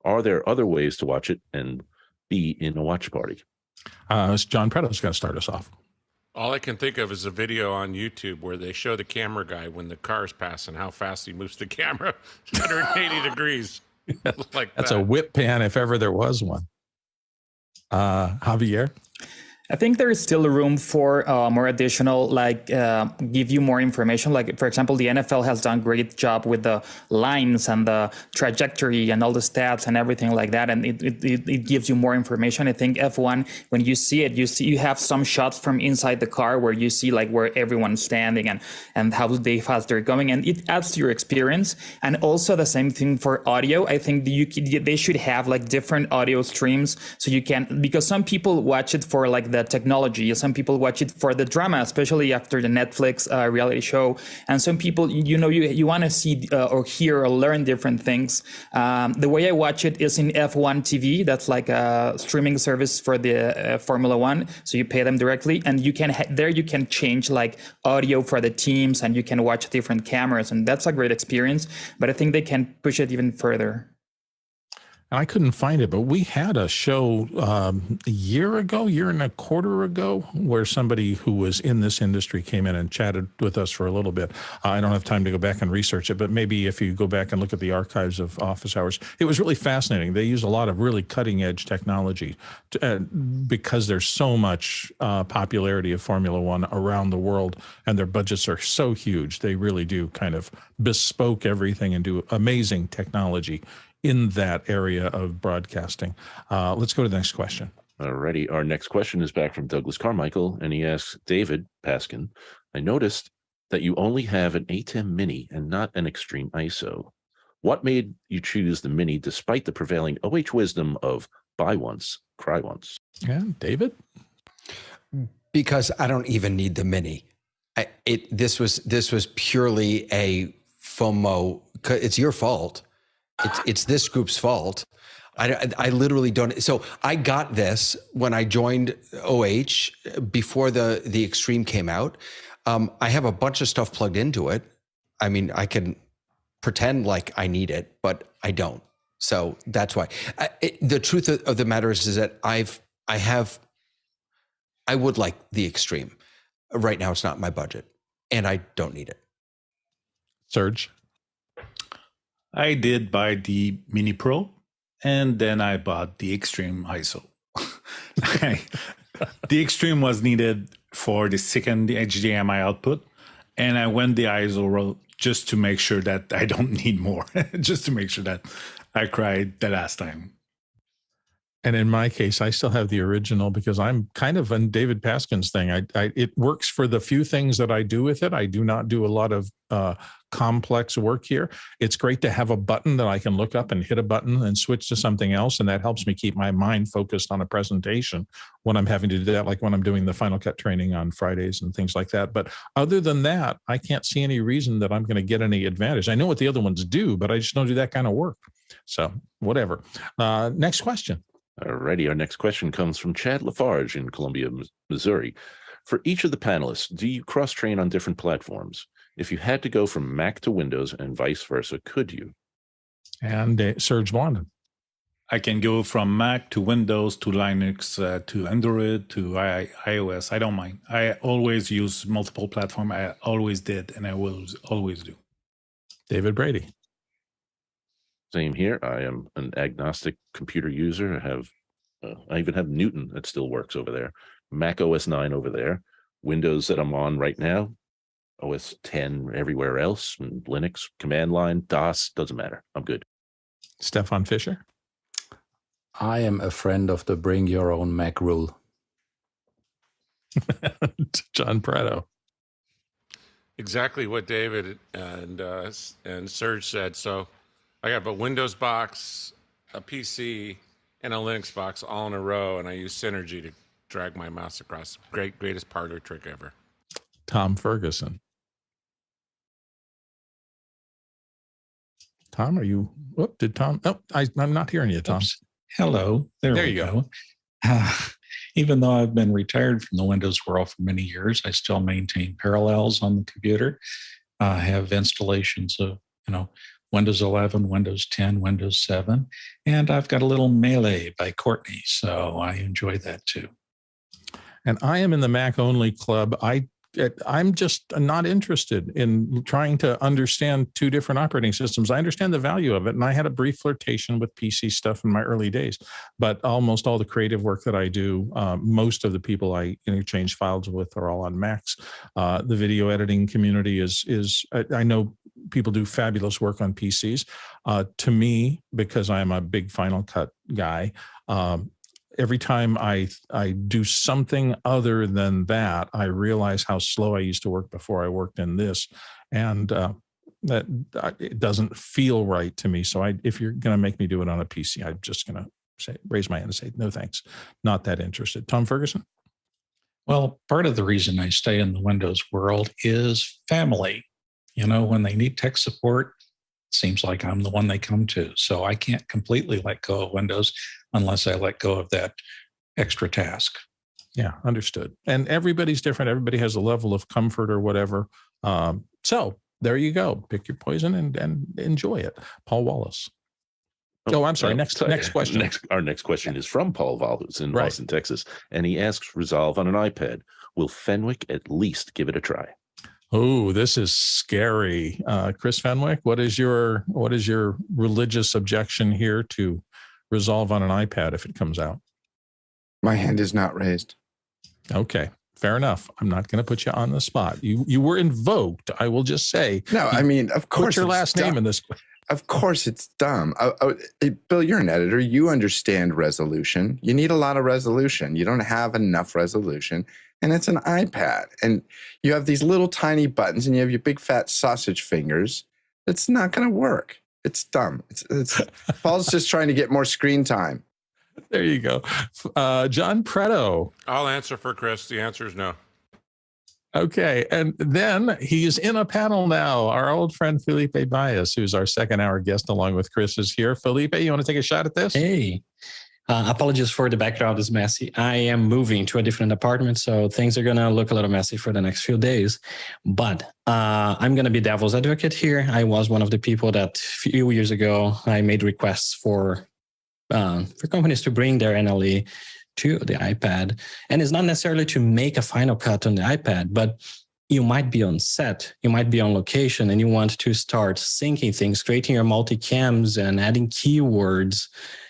Are there other ways to watch it and be in a watch party? John Preto's going to start us off. All I can think of is a video on YouTube where they show the camera guy when the car's passing, how fast he moves the camera 180 degrees. Like That's a whip pan if ever there was one. Javier? I think there is still room for more additional, give you more information. Like, for example, the NFL has done a great job with the lines and the trajectory and all the stats and everything like that. And it gives you more information. I think F1, when you see it, you have some shots from inside the car where you see like where everyone's standing and how fast they're going. And it adds to your experience. And also the same thing for audio. I think they should have like different audio streams so you can, because some people watch it for like the technology. Some people watch it for the drama, especially after the Netflix reality show. And some people, you want to see or hear or learn different things. The way I watch it is in F1 TV. That's like a streaming service for the Formula One. So you pay them directly, and you can you can change like audio for the teams, and you can watch different cameras, and that's a great experience. But I think they can push it even further. I couldn't find it, but we had a show a year and a quarter ago where somebody who was in this industry came in and chatted with us for a little bit. I don't have time to go back and research it, but maybe if you go back and look at the archives of office hours, it was really fascinating. They use a lot of really cutting edge technology because there's so much popularity of Formula One around the world, and their budgets are so huge. They really do kind of bespoke everything and do amazing technology in that area of broadcasting. Let's go to the next question. Alrighty. Our next question is back from Douglas Carmichael, and he asks, David Paskin, I noticed that you only have an ATEM Mini and not an Extreme ISO. What made you choose the Mini despite the prevailing OH wisdom of buy once, cry once? Yeah, David? Because I don't even need the Mini. This was purely a FOMO. It's your fault. It's this group's fault. I literally don't. So I got this when I joined OH before the Extreme came out. I have a bunch of stuff plugged into it. I mean, I can pretend like I need it, but I don't. So that's why. The truth of the matter is that I would like the Extreme. Right now, it's not my budget, and I don't need it. Serge? I did buy the Mini Pro, and then I bought the Extreme ISO. The Extreme was needed for the second HDMI output, and I went the ISO route just to make sure that I don't need more, just to make sure that I cried the last time. And in my case, I still have the original because I'm kind of on David Paskin's thing. It works for the few things that I do with it. I do not do a lot of complex work here. It's great to have a button that I can look up and hit a button and switch to something else. And that helps me keep my mind focused on a presentation when I'm having to do that, like when I'm doing the Final Cut training on Fridays and things like that. But other than that, I can't see any reason that I'm going to get any advantage. I know what the other ones do, but I just don't do that kind of work. So whatever. Next question. Alrighty, our next question comes from Chad Lafarge in Columbia, Missouri. For each of the panelists, do you cross-train on different platforms? If you had to go from Mac to Windows and vice versa, could you? And Serge Blondin. I can go from Mac to Windows to Linux to Android to iOS. I don't mind. I always use multiple platforms. I always did, and I will always do. David Brady. Same here. I am an agnostic computer user. I even have Newton that still works over there. Mac OS 9 over there. Windows that I'm on right now, OS 10 everywhere else, and Linux, command line, DOS, doesn't matter. I'm good. Stefan Fischer. I am a friend of the bring your own Mac rule. John Prato. Exactly what David and Serge said. So I have a Windows box, a PC, and a Linux box all in a row, and I use Synergy to drag my mouse across. Greatest parlor trick ever. Tom Ferguson. Tom, are you? Whoop, did Tom? Oh, I'm not hearing you, Tom. Oops. Hello. There you go. Even though I've been retired from the Windows world for many years, I still maintain parallels on the computer. I have installations of, Windows 11, Windows 10, Windows 7, and I've got a little Melee by Courtney, so I enjoy that too. And I am in the Mac only club. I'm just not interested in trying to understand two different operating systems. I understand the value of it, and I had a brief flirtation with PC stuff in my early days. But almost all the creative work that I do, most of the people I interchange files with are all on Macs. The video editing community is I know people do fabulous work on PCs. To me, because I'm a big Final Cut guy, every time I do something other than that, I realize how slow I used to work before I worked in this, and that it doesn't feel right to me. So if you're going to make me do it on a PC, I'm just going to raise my hand and say, no, thanks, not that interested. Tom Ferguson? Well, part of the reason I stay in the Windows world is family. When they need tech support, it seems like I'm the one they come to. So I can't completely let go of Windows unless I let go of that extra task. Yeah, understood. And everybody's different. Everybody has a level of comfort or whatever. So there you go. Pick your poison and enjoy it. Paul Wallace. Oh, I'm sorry. Next question. Our next question is from Paul Val, who's in Austin, Texas. And he asks, Resolve on an iPad. Will Fenwick at least give it a try? Oh, this is scary. Chris Fenwick, what is your religious objection here to Resolve on an iPad if it comes out? My hand is not raised. Okay, fair enough. I'm not going to put you on the spot. You were invoked. I will just say. No, I mean, of course. Put your last name in this. Of course it's dumb. Bill, you're an editor. You understand resolution. You need a lot of resolution. You don't have enough resolution. And it's an iPad. And you have these little tiny buttons and you have your big fat sausage fingers. It's not going to work. It's dumb. It's Paul's just trying to get more screen time. There you go. John Preto. I'll answer for Chris. The answer is no. Okay. And then he's in a panel now. Our old friend Felipe Baez, who's our second hour guest along with Chris, is here. Felipe, you want to take a shot at this? Hey. Apologies for the background is messy. I am moving to a different apartment, so things are going to look a little messy for the next few days. But I'm going to be devil's advocate here. I was one of the people that a few years ago, I made requests for companies to bring their NLE to the iPad. And it's not necessarily to make a Final Cut on the iPad, but you might be on set, you might be on location, and you want to start syncing things, creating your multicams and adding keywords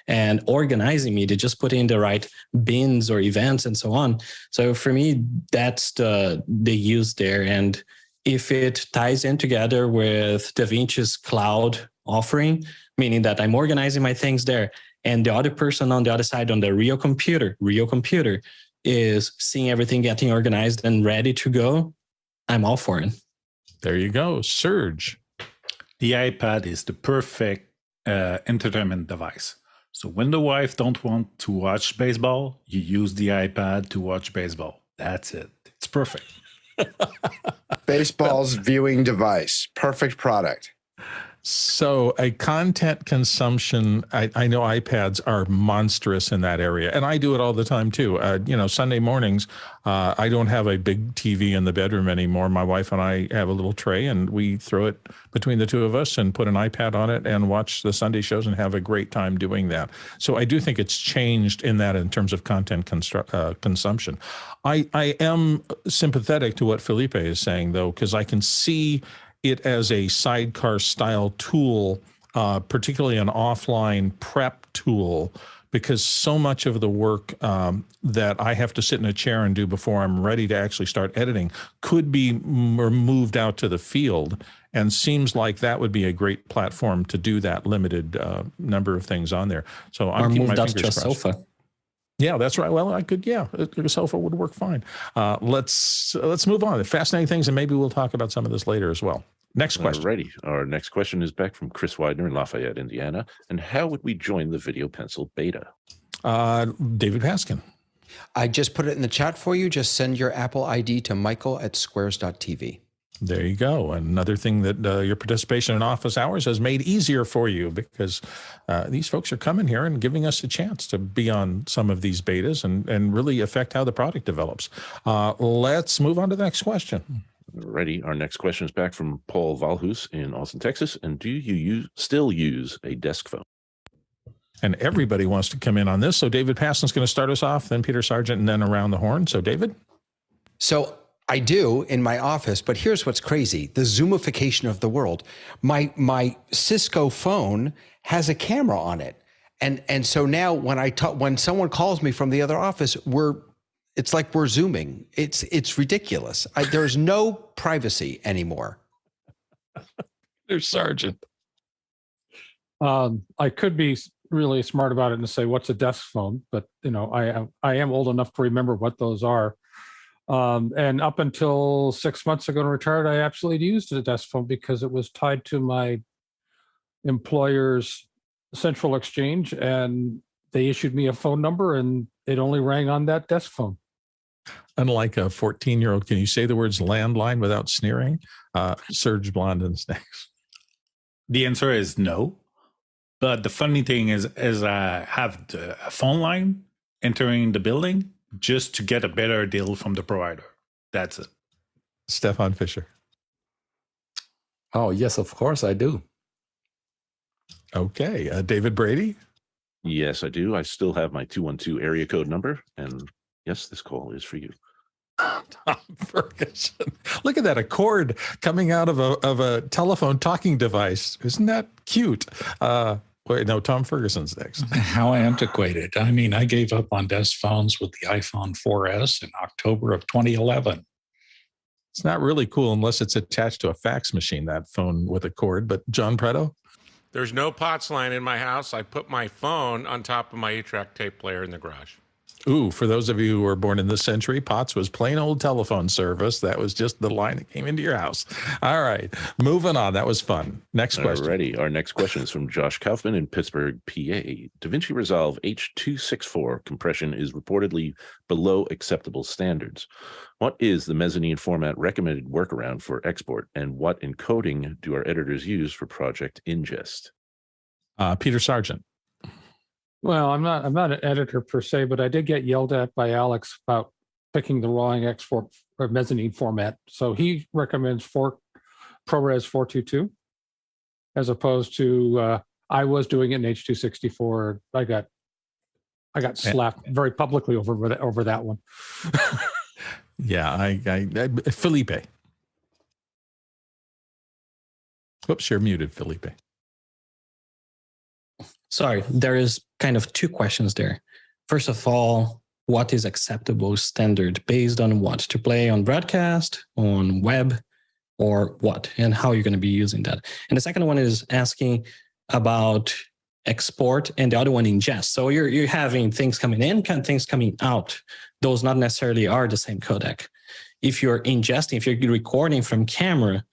and organizing media, just put in the right bins or events and so on. So for me, that's the use there. And if it ties in together with DaVinci's cloud offering, meaning that I'm organizing my things there, and the other person on the other side on the real computer is seeing everything getting organized and ready to go, I'm all for it. There you go. Serge. The iPad is the perfect entertainment device. So when the wife don't want to watch baseball, you use the iPad to watch baseball. That's it. It's perfect. Baseball's viewing device. Perfect product. So a content consumption, I know iPads are monstrous in that area, and I do it all the time too. Sunday mornings, I don't have a big TV in the bedroom anymore. My wife and I have a little tray, and we throw it between the two of us and put an iPad on it and watch the Sunday shows and have a great time doing that. So I do think it's changed in that in terms of content consumption. I am sympathetic to what Felipe is saying, though, because I can see it as a sidecar style tool, particularly an offline prep tool, because so much of the work that I have to sit in a chair and do before I'm ready to actually start editing could be moved out to the field, and seems like that would be a great platform to do that limited number of things on there. So I'm keeping my fingers crossed. Sofa. Yeah, that's right. Well, I could. Yeah, a sofa would work fine. Let's move on. Fascinating things, and maybe we'll talk about some of this later as well. Next question. Alrighty. Our next question is back from Chris Widener in Lafayette, Indiana. And how would we join the Video Pencil beta? David Paskin. I just put it in the chat for you. Just send your Apple ID to michael@squares.tv. There you go. Another thing that your participation in office hours has made easier for you, because these folks are coming here and giving us a chance to be on some of these betas and really affect how the product develops. Let's move on to the next question. Ready. Our next question is back from Paul Valhus in Austin, Texas. And do you still use a desk phone? And everybody wants to come in on this. So David Paston's going to start us off, then Peter Sargent, and then around the horn. So David? So I do in my office, but here's what's crazy. The Zoomification of the world. My Cisco phone has a camera on it. And so now when someone calls me from the other office, it's like we're Zooming. It's ridiculous. There's no privacy anymore. There's Sargent. I could be really smart about it and say, what's a desk phone? But, I am old enough to remember what those are. And up until 6 months ago, when I retired, I absolutely used a desk phone because it was tied to my employer's central exchange, and they issued me a phone number, and it only rang on that desk phone. Unlike a 14-year-old, can you say the words landline without sneering? Serge Blondin's next. The answer is no. But the funny thing is I have the phone line entering the building just to get a better deal from the provider. That's it. Stefan Fischer. Oh, yes, of course I do. Okay. David Brady. Yes, I do. I still have my 212 area code number. And yes, this call is for you. Tom Ferguson. Look at that, a cord coming out of a telephone talking device. Isn't that cute? Wait, no, Tom Ferguson's next. How antiquated. I mean, I gave up on desk phones with the iPhone 4S in October of 2011. It's not really cool unless it's attached to a fax machine, that phone with a cord. But John Preto? There's no POTS line in my house. I put my phone on top of my 8-track tape player in the garage. Ooh, for those of you who were born in this century, POTS was plain old telephone service. That was just the line that came into your house. All right, moving on. That was fun. Next question. Alrighty. Our next question is from Josh Kaufman in Pittsburgh, PA. DaVinci Resolve H.264 compression is reportedly below acceptable standards. What is the mezzanine format recommended workaround for export, and what encoding do our editors use for project ingest? Peter Sargent. Well, I'm not an editor per se, but I did get yelled at by Alex about picking the wrong export or mezzanine format. So he recommends ProRes 422 as opposed to I was doing it in H.264. I got slapped very publicly over that one. Yeah, I Felipe. Oops, you're muted, Felipe. Sorry, there is kind of two questions there. First of all, what is acceptable standard based on what? To play on broadcast, on web, or what? And how you're going to be using that? And the second one is asking about export, and the other one ingest. So you're having things coming in, things coming out. Those not necessarily are the same codec. If you're ingesting, if you're recording from camera,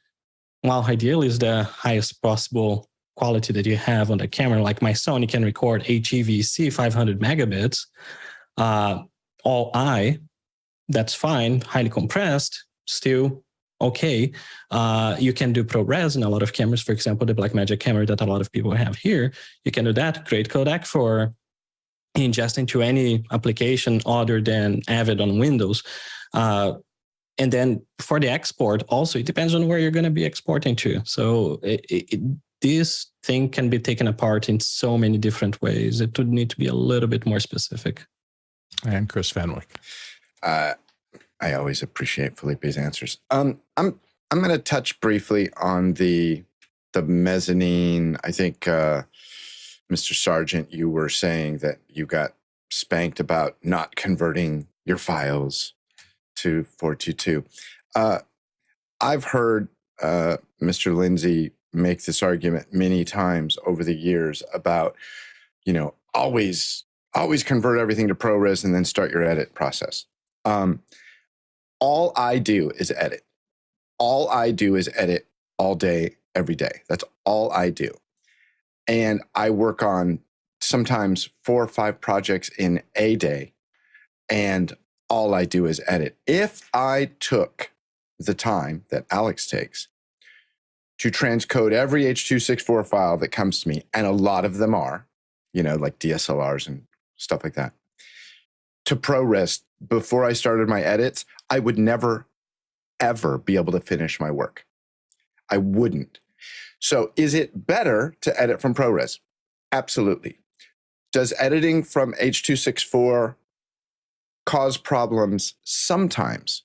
well, ideally is the highest possible quality that you have on the camera. Like my Sony can record HEVC 500 megabits, all I, that's fine, highly compressed, still okay. You can do ProRes in a lot of cameras. For example, the Blackmagic camera that a lot of people have here, you can do that. Great codec for ingesting to any application other than Avid on Windows. And then for the export, also, it depends on where you're going to be exporting to. So this thing can be taken apart in so many different ways. It would need to be a little bit more specific. And Chris Fenwick. I always appreciate Felipe's answers. I'm going to touch briefly on the mezzanine. I think Mr. Sargent, you were saying that you got spanked about not converting your files to 422. I've heard Mr. Lindsay make this argument many times over the years about, always convert everything to ProRes and then start your edit process. All I do is edit. All I do is edit all day, every day. That's all I do. And I work on sometimes 4 or 5 projects in a day, and all I do is edit. If I took the time that Alex takes to transcode every H.264 file that comes to me, and a lot of them are, like DSLRs and stuff like that, to ProRes before I started my edits, I would never, ever be able to finish my work. I wouldn't. So is it better to edit from ProRes? Absolutely. Does editing from H.264 cause problems sometimes?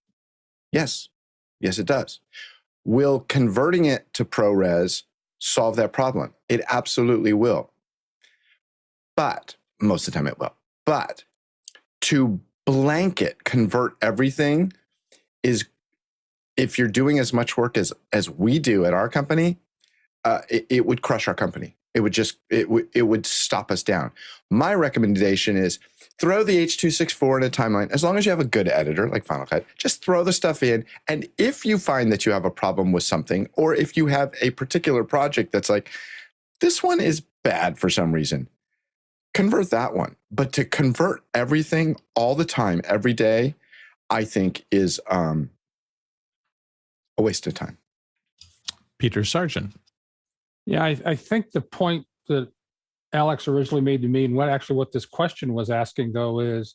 Yes. Yes, it does. Will converting it to ProRes solve that problem? It absolutely will. But most of the time it will. But to blanket convert everything is, if you're doing as much work as we do at our company, it would crush our company. It would stop us down. My recommendation is throw the H.264 in a timeline. As long as you have a good editor like Final Cut, just throw the stuff in. And if you find that you have a problem with something, or if you have a particular project that's like, this one is bad for some reason, convert that one. But to convert everything all the time, every day, I think is a waste of time. Peter Sargent. Yeah, I think the point that Alex originally made to me, and what this question was asking, though, is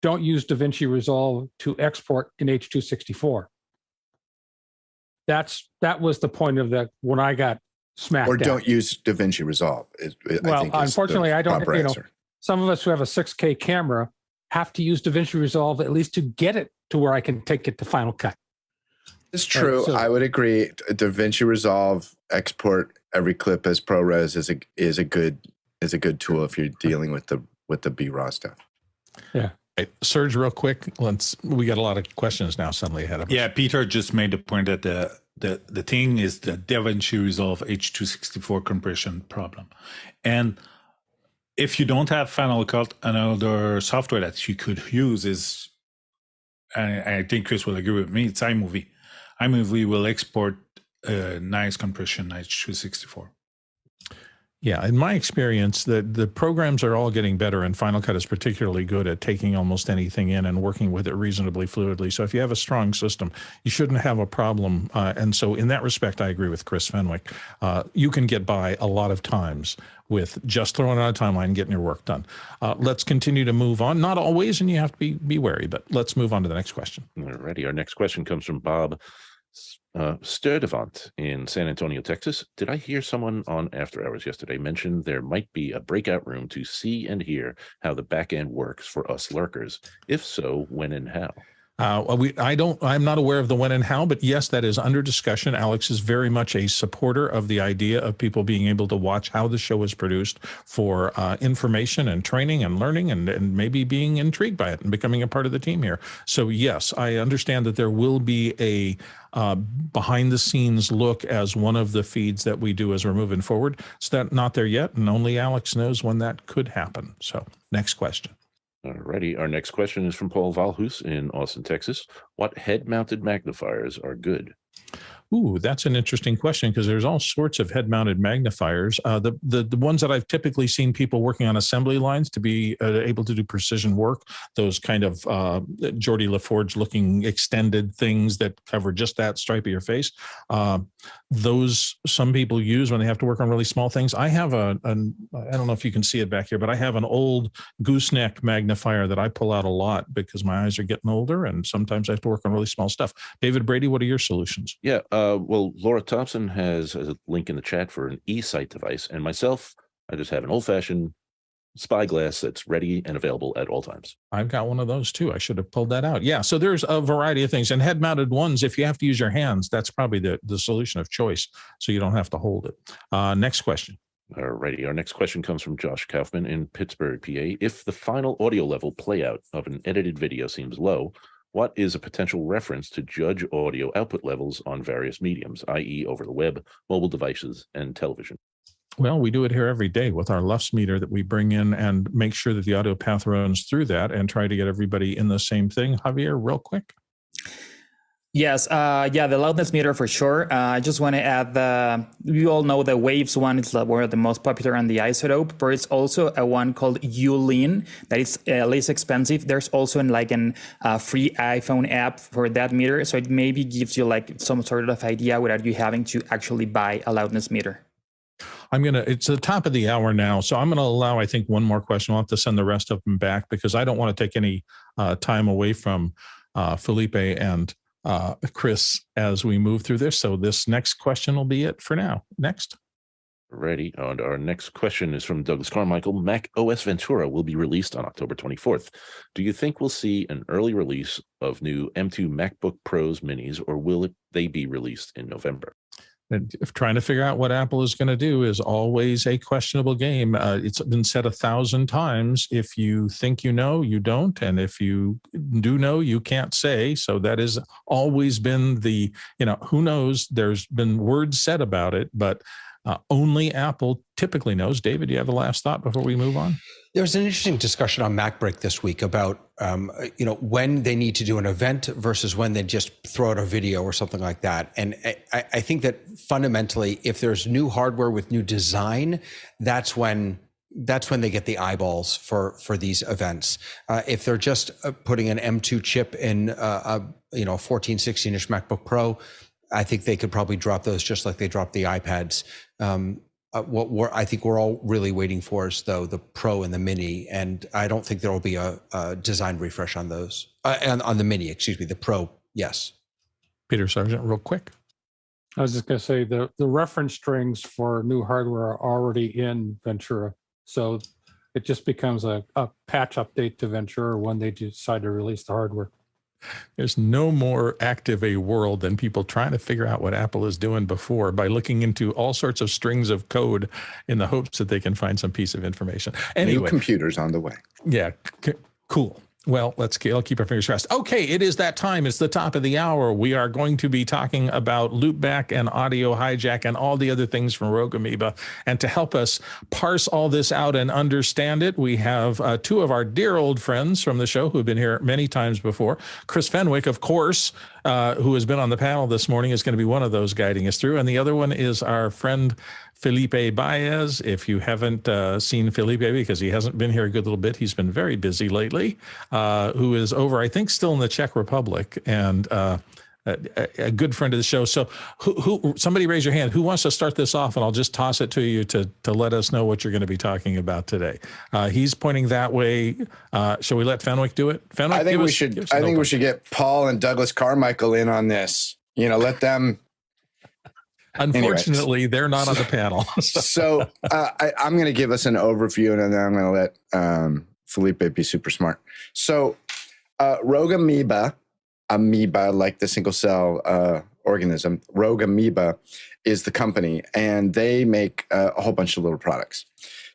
don't use DaVinci Resolve to export in H.264. That was the point of that when I got smacked. Or down. don't use DaVinci Resolve. Unfortunately, I don't. Some of us who have a 6K camera have to use DaVinci Resolve at least to get it to where I can take it to Final Cut. It's true. I would agree. DaVinci Resolve export every clip as ProRes is a good tool if you're dealing with the B-raw stuff. Yeah. Right. Serge, real quick, we got a lot of questions now suddenly ahead of us. Yeah, Peter just made the point that the thing is the DaVinci Resolve H.264 compression problem. And if you don't have Final Cut, another software that you could use is, and I think Chris will agree with me, it's iMovie. iMovie will export nice compression H.264. Yeah, in my experience, the programs are all getting better, and Final Cut is particularly good at taking almost anything in and working with it reasonably fluidly. So if you have a strong system, you shouldn't have a problem. And so in that respect, I agree with Chris Fenwick. You can get by a lot of times with just throwing on a timeline and getting your work done. Let's continue to move on. Not always, and you have to be wary, but let's move on to the next question. Alrighty, our next question comes from Bob Sturdivant in San Antonio, Texas. Did I hear someone on After Hours yesterday mention there might be a breakout room to see and hear how the back end works for us lurkers? If so, when and how? I'm not aware of the when and how, but yes, that is under discussion. Alex is very much a supporter of the idea of people being able to watch how the show is produced for information and training and learning and maybe being intrigued by it and becoming a part of the team here. So yes, I understand that there will be a behind the scenes look as one of the feeds that we do as we're moving forward. It's not there yet, and only Alex knows when that could happen. So next question. Alrighty, our next question is from Paul Valhus in Austin, Texas. What head-mounted magnifiers are good? Ooh, that's an interesting question because there's all sorts of head-mounted magnifiers. The ones that I've typically seen people working on assembly lines to be able to do precision work, those kind of Geordie LaForge-looking extended things that cover just that stripe of your face. Those some people use when they have to work on really small things. I have I don't know if you can see it back here, but I have an old gooseneck magnifier that I pull out a lot because my eyes are getting older and sometimes I have to work on really small stuff. David Brady, what are your solutions? Yeah, well, Laura Thompson has a link in the chat for an eSight device, and myself, I just have an old-fashioned spyglass that's ready and available at all times. I've got one of those too. I should have pulled that out. Yeah, so there's a variety of things, and head-mounted ones, if you have to use your hands, that's probably the solution of choice, so you don't have to hold it. Next question. Alrighty, our next question comes from Josh Kaufman in Pittsburgh, PA. If the final audio level playout of an edited video seems low, what is a potential reference to judge audio output levels on various mediums, i.e. over the web, mobile devices, and television? Well, we do it here every day with our LUFS meter that we bring in and make sure that the audio path runs through that and try to get everybody in the same thing. Javier, real quick. Yes, the loudness meter for sure. I just want to add we all know the Waves one is one of the most popular on the isotope, but it's also a one called ULean that is less expensive. There's also a free iPhone app for that meter, so it maybe gives you like some sort of idea without you having to actually buy a loudness meter. It's the top of the hour now, so I'm going to allow, I think, one more question. I'll have to send the rest of them back because I don't want to take any time away from Felipe and Chris as we move through this. So this next question will be it for now. Next. Ready. And our next question is from Douglas Carmichael. Mac OS Ventura will be released on October 24th. Do you think we'll see an early release of new M2 MacBook Pros minis, or will they be released in November? And if trying to figure out what Apple is going to do is always a questionable game. It's been said 1,000 times. If you think you know, you don't. And if you do know, you can't say. So that has always been who knows? There's been words said about it, but only Apple typically knows. David, do you have a last thought before we move on? There was an interesting discussion on MacBreak this week about, when they need to do an event versus when they just throw out a video or something like that. And I think that fundamentally, if there's new hardware with new design, that's when they get the eyeballs for these events. If they're just putting an M2 chip in a 14, 16-inch MacBook Pro, I think they could probably drop those just like they dropped the iPads. What I think we're all really waiting for is, though, the Pro and the Mini, and I don't think there will be a design refresh on those. On the Mini, excuse me, the Pro, yes. Peter Sargent, real quick. I was just going to say the reference strings for new hardware are already in Ventura. So it just becomes a patch update to Ventura when they decide to release the hardware. There's no more active a world than people trying to figure out what Apple is doing before by looking into all sorts of strings of code in the hopes that they can find some piece of information. Anyway, new computers on the way. Yeah, cool. Well, I'll keep our fingers crossed. Okay, it is that time. It's the top of the hour. We are going to be talking about Loopback and Audio Hijack and all the other things from Rogue Amoeba. And to help us parse all this out and understand it, we have two of our dear old friends from the show who have been here many times before. Chris Fenwick, of course, who has been on the panel this morning, is going to be one of those guiding us through. And the other one is our friend Felipe Baez. If you haven't seen Felipe, because he hasn't been here a good little bit, he's been very busy lately, who is over, I think, still in the Czech Republic, and a good friend of the show. So who somebody raise your hand. Who wants to start this off? And I'll just toss it to you to let us know what you're going to be talking about today. He's pointing that way. Shall we let Fenwick do it? Fenwick, I think we should get Paul and Douglas Carmichael in on this. Let them. Unfortunately, Anyways, they're not on the panel. So I'm going to give us an overview, and then I'm going to let Felipe be super smart. So Rogue Amoeba like the single cell organism, Rogue Amoeba is the company, and they make a whole bunch of little products.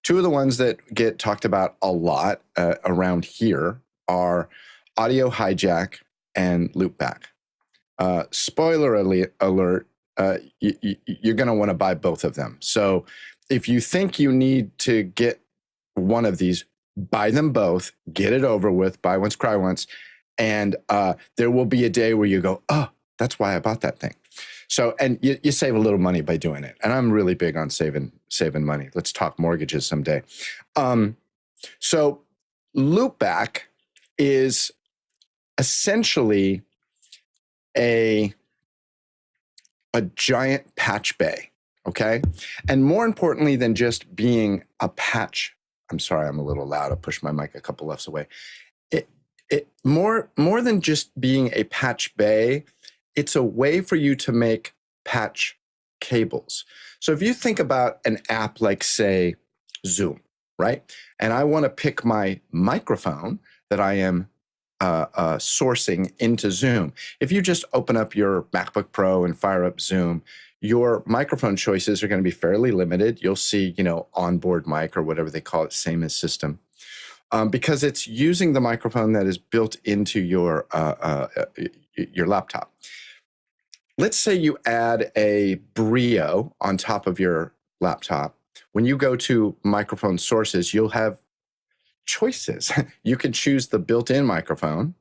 Two of the ones that get talked about a lot around here are Audio Hijack and Loopback. Spoiler alert. You're going to want to buy both of them. So if you think you need to get one of these, buy them both, get it over with, buy once, cry once. And there will be a day where you go, oh, that's why I bought that thing. So, and you save a little money by doing it. And I'm really big on saving money. Let's talk mortgages someday. So Loopback is essentially a giant patch bay, okay? And more importantly than just being a patch, I'm sorry, I'm a little loud. I pushed my mic a couple lefts away. It more than just being a patch bay, it's a way for you to make patch cables. So if you think about an app like, say, Zoom, right? And I want to pick my microphone that I am sourcing into Zoom. If you just open up your MacBook Pro and fire up Zoom, your microphone choices are going to be fairly limited. You'll see, onboard mic or whatever they call it, same as system, because it's using the microphone that is built into your laptop. Let's say you add a Brio on top of your laptop. When you go to microphone sources, you'll have choices. You can choose the built-in microphone,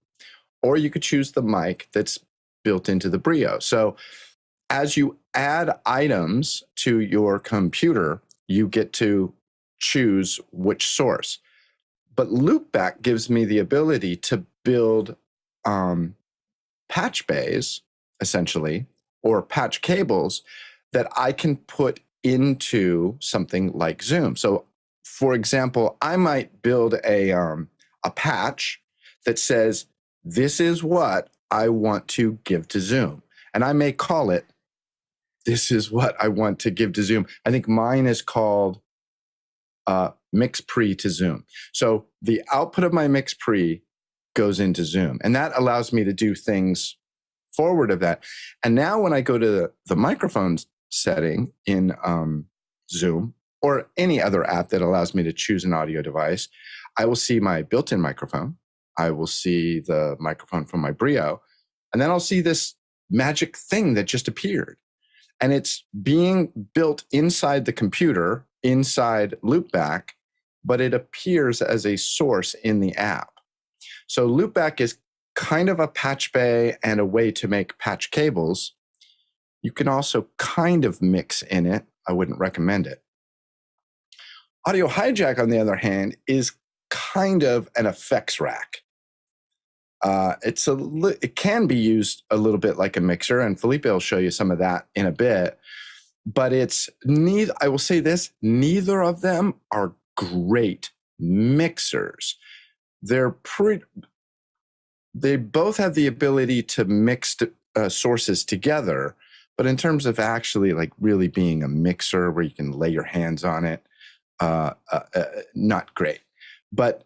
or you could choose the mic that's built into the Brio. So as you add items to your computer, you get to choose which source. But Loopback gives me the ability to build patch bays, essentially, or patch cables that I can put into something like Zoom. So, for example, I might build a patch that says, this is what I want to give to Zoom. And I may call it, this is what I want to give to Zoom. I think mine is called Mix Pre to Zoom. So the output of my Mix Pre goes into Zoom. And that allows me to do things forward of that. And now when I go to the microphone setting in Zoom or any other app that allows me to choose an audio device, I will see my built-in microphone. I will see the microphone from my Brio. And then I'll see this magic thing that just appeared. And it's being built inside the computer, inside Loopback, but it appears as a source in the app. So Loopback is kind of a patch bay and a way to make patch cables. You can also kind of mix in it. I wouldn't recommend it. AudioHijack, on the other hand, is kind of an effects rack. It can be used a little bit like a mixer, and Felipe will show you some of that in a bit. But I will say this, neither of them are great mixers. They both have the ability to mix sources together, but in terms of actually like really being a mixer where you can lay your hands on it, not great. But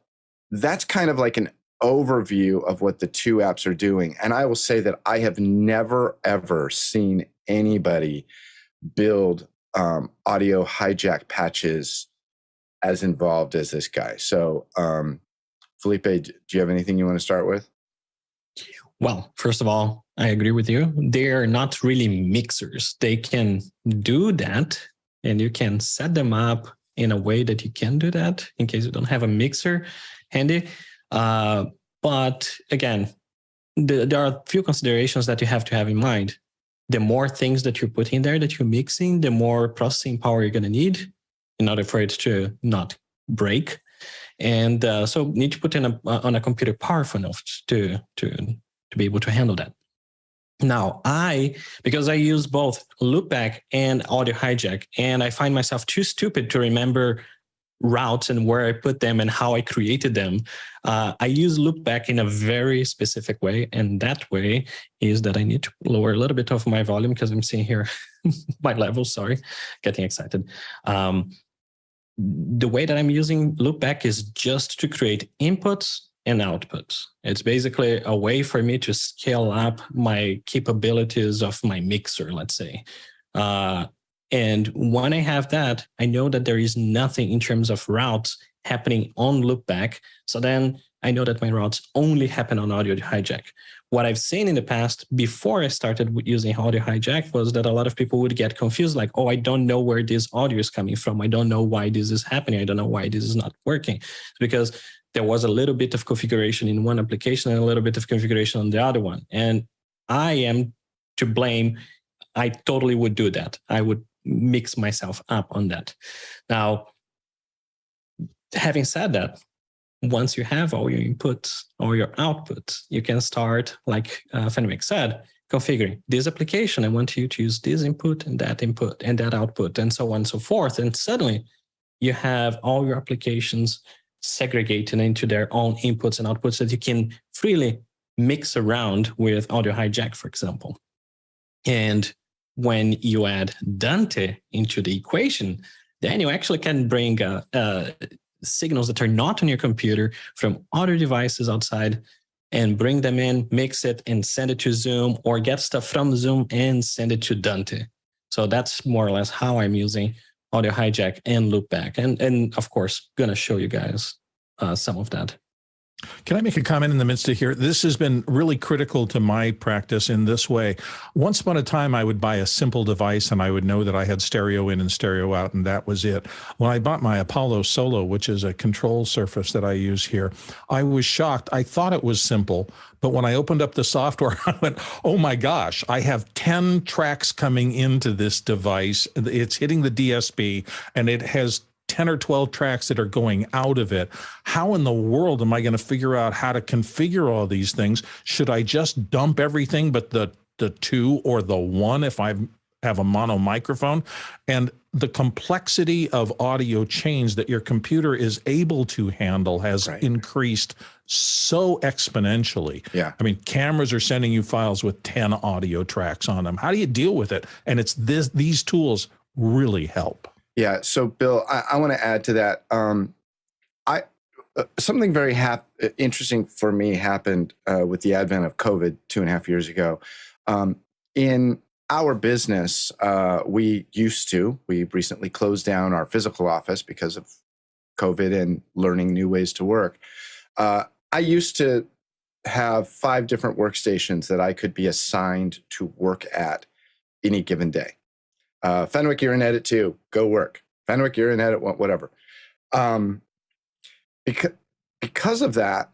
that's kind of like an overview of what the two apps are doing. And I will say that I have never, ever seen anybody build AudioHijack patches as involved as this guy. So, Felipe, do you have anything you want to start with? Well, first of all, I agree with you. They're not really mixers. They can do that, and you can set them up in a way that you can do that in case you don't have a mixer handy. But again, there are a few considerations that you have to have in mind. The more things that you put in there that you're mixing, the more processing power you're going to need in order for it to not break. And so need to put in on a computer powerful enough to be able to handle that. Now, because I use both Loopback and AudioHijack, and I find myself too stupid to remember routes and where I put them and how I created them, I use Loopback in a very specific way. And that way is that I need to lower a little bit of my volume because I'm seeing here my level, sorry, getting excited. The way that I'm using Loopback is just to create inputs and outputs. It's basically a way for me to scale up my capabilities of my mixer, let's say. And when I have that, I know that there is nothing in terms of routes happening on Loopback. So then I know that my routes only happen on AudioHijack. What I've seen in the past before I started using AudioHijack was that a lot of people would get confused, like, oh, I don't know where this audio is coming from. I don't know why this is happening. I don't know why this is not working. It's because there was a little bit of configuration in one application and a little bit of configuration on the other one. And I am to blame. I totally would do that. I would mix myself up on that. Now, having said that, once you have all your inputs or your outputs, you can start, like Fenwick said, configuring this application. I want you to use this input and that output, and so on and so forth. And suddenly you have all your applications segregated into their own inputs and outputs that you can freely mix around with AudioHijack, for example. And when you add Dante into the equation, then you actually can bring signals that are not on your computer from other devices outside and bring them in, mix it, and send it to Zoom, or get stuff from Zoom and send it to Dante. So that's more or less how I'm using Audio Hijack and Loopback. And of course, going to show you guys some of that. Can I make a comment in the midst of here? This has been really critical to my practice in this way. Once upon a time, I would buy a simple device and I would know that I had stereo in and stereo out, and that was it. When I bought my Apollo Solo, which is a control surface that I use here, I was shocked. I thought it was simple, but when I opened up the software, I went, oh my gosh, I have 10 tracks coming into this device. It's hitting the DSP and it has 10 or 12 tracks that are going out of it. How in the world am I going to figure out how to configure all these things? Should I just dump everything but the 2 or the 1 if I have a mono microphone? And the complexity of audio change that your computer is able to handle has increased so exponentially. Yeah. I mean, cameras are sending you files with 10 audio tracks on them. How do you deal with it? And it's these tools really help. Yeah. So, Bill, I want to add to that. Something very interesting for me happened with the advent of COVID 2.5 years ago. In our business, we recently closed down our physical office because of COVID and learning new ways to work. I used to have 5 different workstations that I could be assigned to work at any given day. Fenwick, you're in edit 2, go work. Fenwick, you're in edit 1, whatever. Because of that,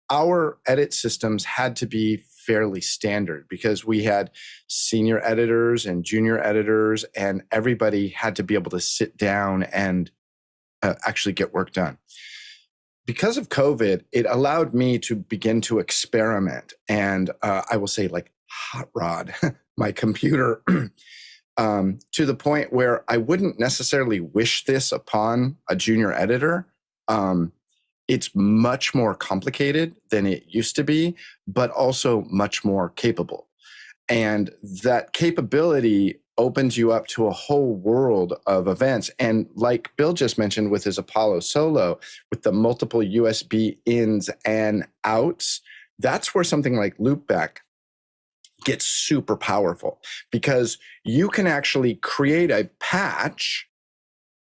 our edit systems had to be fairly standard because we had senior editors and junior editors, and everybody had to be able to sit down and actually get work done. Because of COVID, it allowed me to begin to experiment and I will say like hot rod my computer to the point where I wouldn't necessarily wish this upon a junior editor. It's much more complicated than it used to be, but also much more capable. And that capability opens you up to a whole world of events. And like Bill just mentioned with his Apollo Solo, with the multiple USB ins and outs, that's where something like Loopback gets super powerful, because you can actually create a patch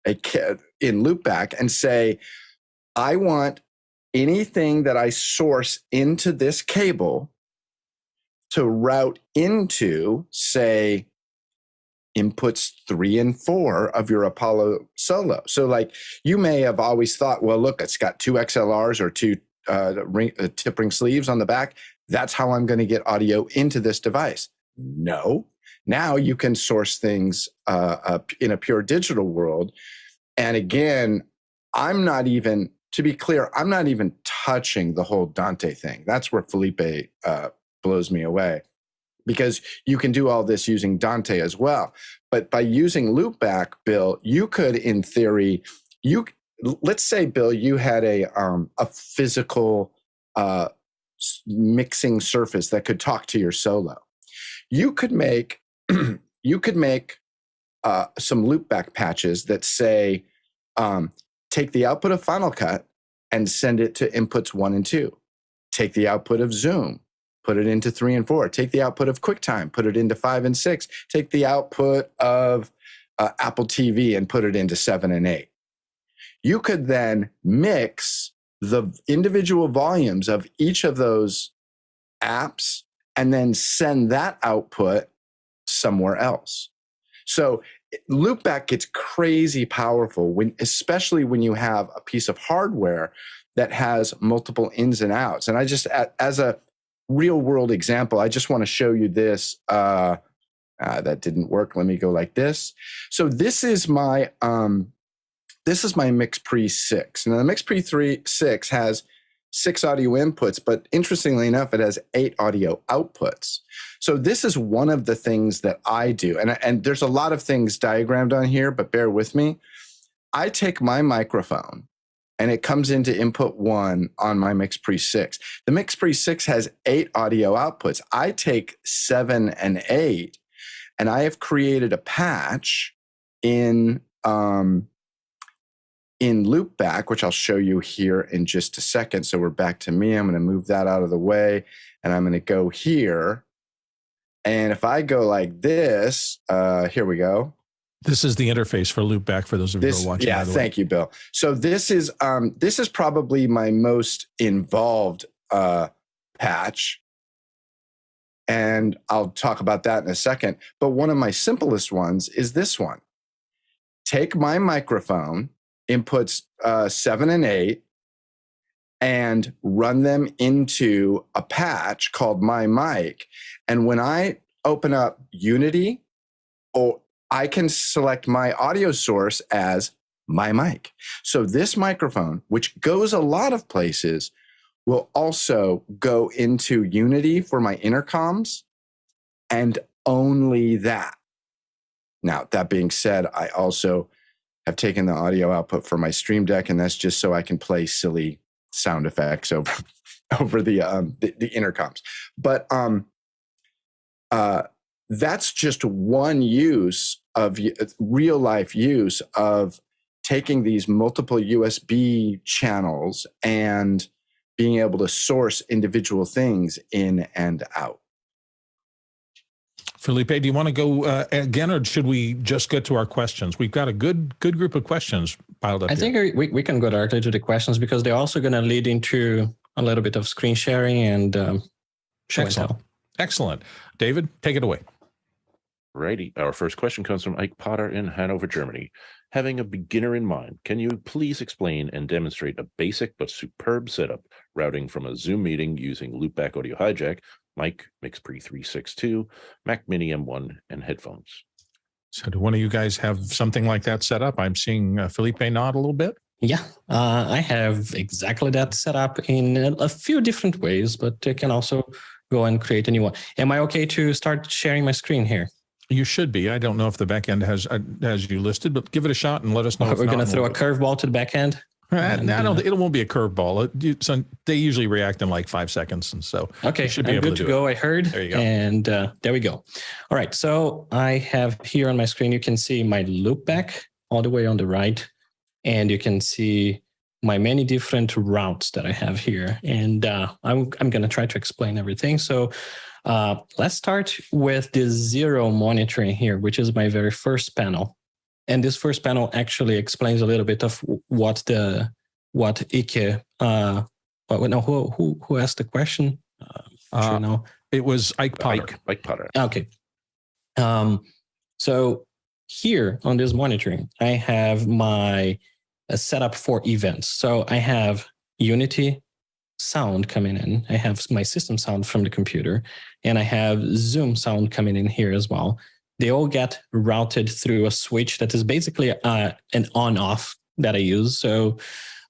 in Loopback and say, I want anything that I source into this cable to route into, say, inputs 3 and 4 of your Apollo Solo. So like you may have always thought, well, look, it's got 2 XLRs or 2 tip ring sleeves on the back. That's how I'm going to get audio into this device. No. Now you can source things in a pure digital world. And again, to be clear, I'm not even touching the whole Dante thing. That's where Felipe blows me away, because you can do all this using Dante as well. But by using Loopback, Bill, you could, in theory, let's say, Bill, you had a physical mixing surface that could talk to your Solo. You could make some Loopback patches that say, take the output of Final Cut and send it to inputs 1 and 2. Take the output of Zoom, put it into 3 and 4. Take the output of QuickTime, put it into 5 and 6. Take the output of Apple TV and put it into 7 and 8. You could then mix the individual volumes of each of those apps and then send that output somewhere else. So Loopback gets crazy powerful, especially when you have a piece of hardware that has multiple ins and outs. And I just, as a real world example, I just want to show you this. That didn't work. Let me go like this. So this is my MixPre 6. Now the MixPre 6 has 6 audio inputs, but interestingly enough, it has 8 audio outputs. So this is one of the things that I do. And there's a lot of things diagrammed on here, but bear with me. I take my microphone and it comes into input 1 on my MixPre 6. The MixPre 6 has 8 audio outputs. I take 7 and 8, and I have created a patch in Loopback, which I'll show you here in just a second. So we're back to me. I'm going to move that out of the way, and I'm going to go here. And if I go like this, here we go. This is the interface for Loopback for those of you who are watching. Yeah, thank you, Bill. So this is probably my most involved patch, and I'll talk about that in a second. But one of my simplest ones is this one. Take my microphone, inputs 7 and 8, and run them into a patch called My Mic. And when I open up Unity, I can select my audio source as My Mic. So this microphone, which goes a lot of places, will also go into Unity for my intercoms, and only that. Now, that being said, I also have taken the audio output for my Stream Deck, and that's just so I can play silly sound effects over the intercoms. But that's just one use of real life use of taking these multiple USB channels and being able to source individual things in and out. Felipe, do you want to go again, or should we just get to our questions? We've got a good group of questions piled up. I think we can go directly to the questions because they're also going to lead into a little bit of screen sharing and show and tell. Excellent. David, take it away. Righty. Our first question comes from Ike Potter in Hanover, Germany. Having a beginner in mind, can you please explain and demonstrate a basic but superb setup routing from a Zoom meeting using Loopback Audio Hijack, mic, MixPre 362, MacMini M1, and headphones? So do one of you guys have something like that set up? I'm seeing Felipe nod a little bit. Yeah, I have exactly that set up in a few different ways, but I can also go and create a new one. Am I okay to start sharing my screen here? You should be. I don't know if the back end has you listed, but give it a shot and let us know. We're going to throw a curveball to the back end. It won't be a curveball. They usually react in like 5 seconds, and so okay, should be I'm able good to go. do it. I heard, there you go, and there we go. All right, so I have here on my screen. You can see my Loopback all the way on the right, and you can see my many different routes that I have here. And I'm going to try to explain everything. So let's start with the 0 monitoring here, which is my very first panel. And this first panel actually explains a little bit of what Ike, who asked the question? It was Ike Potter. Ike Potter. Okay. So here on this monitoring, I have my setup for events. So I have Unity sound coming in. I have my system sound from the computer, and I have Zoom sound coming in here as well. They all get routed through a switch that is basically an on-off that I use. So